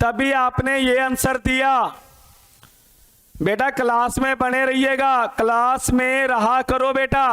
तभी आपने ये आंसर दिया। बेटा क्लास में बने रहिएगा, क्लास में रहा करो बेटा।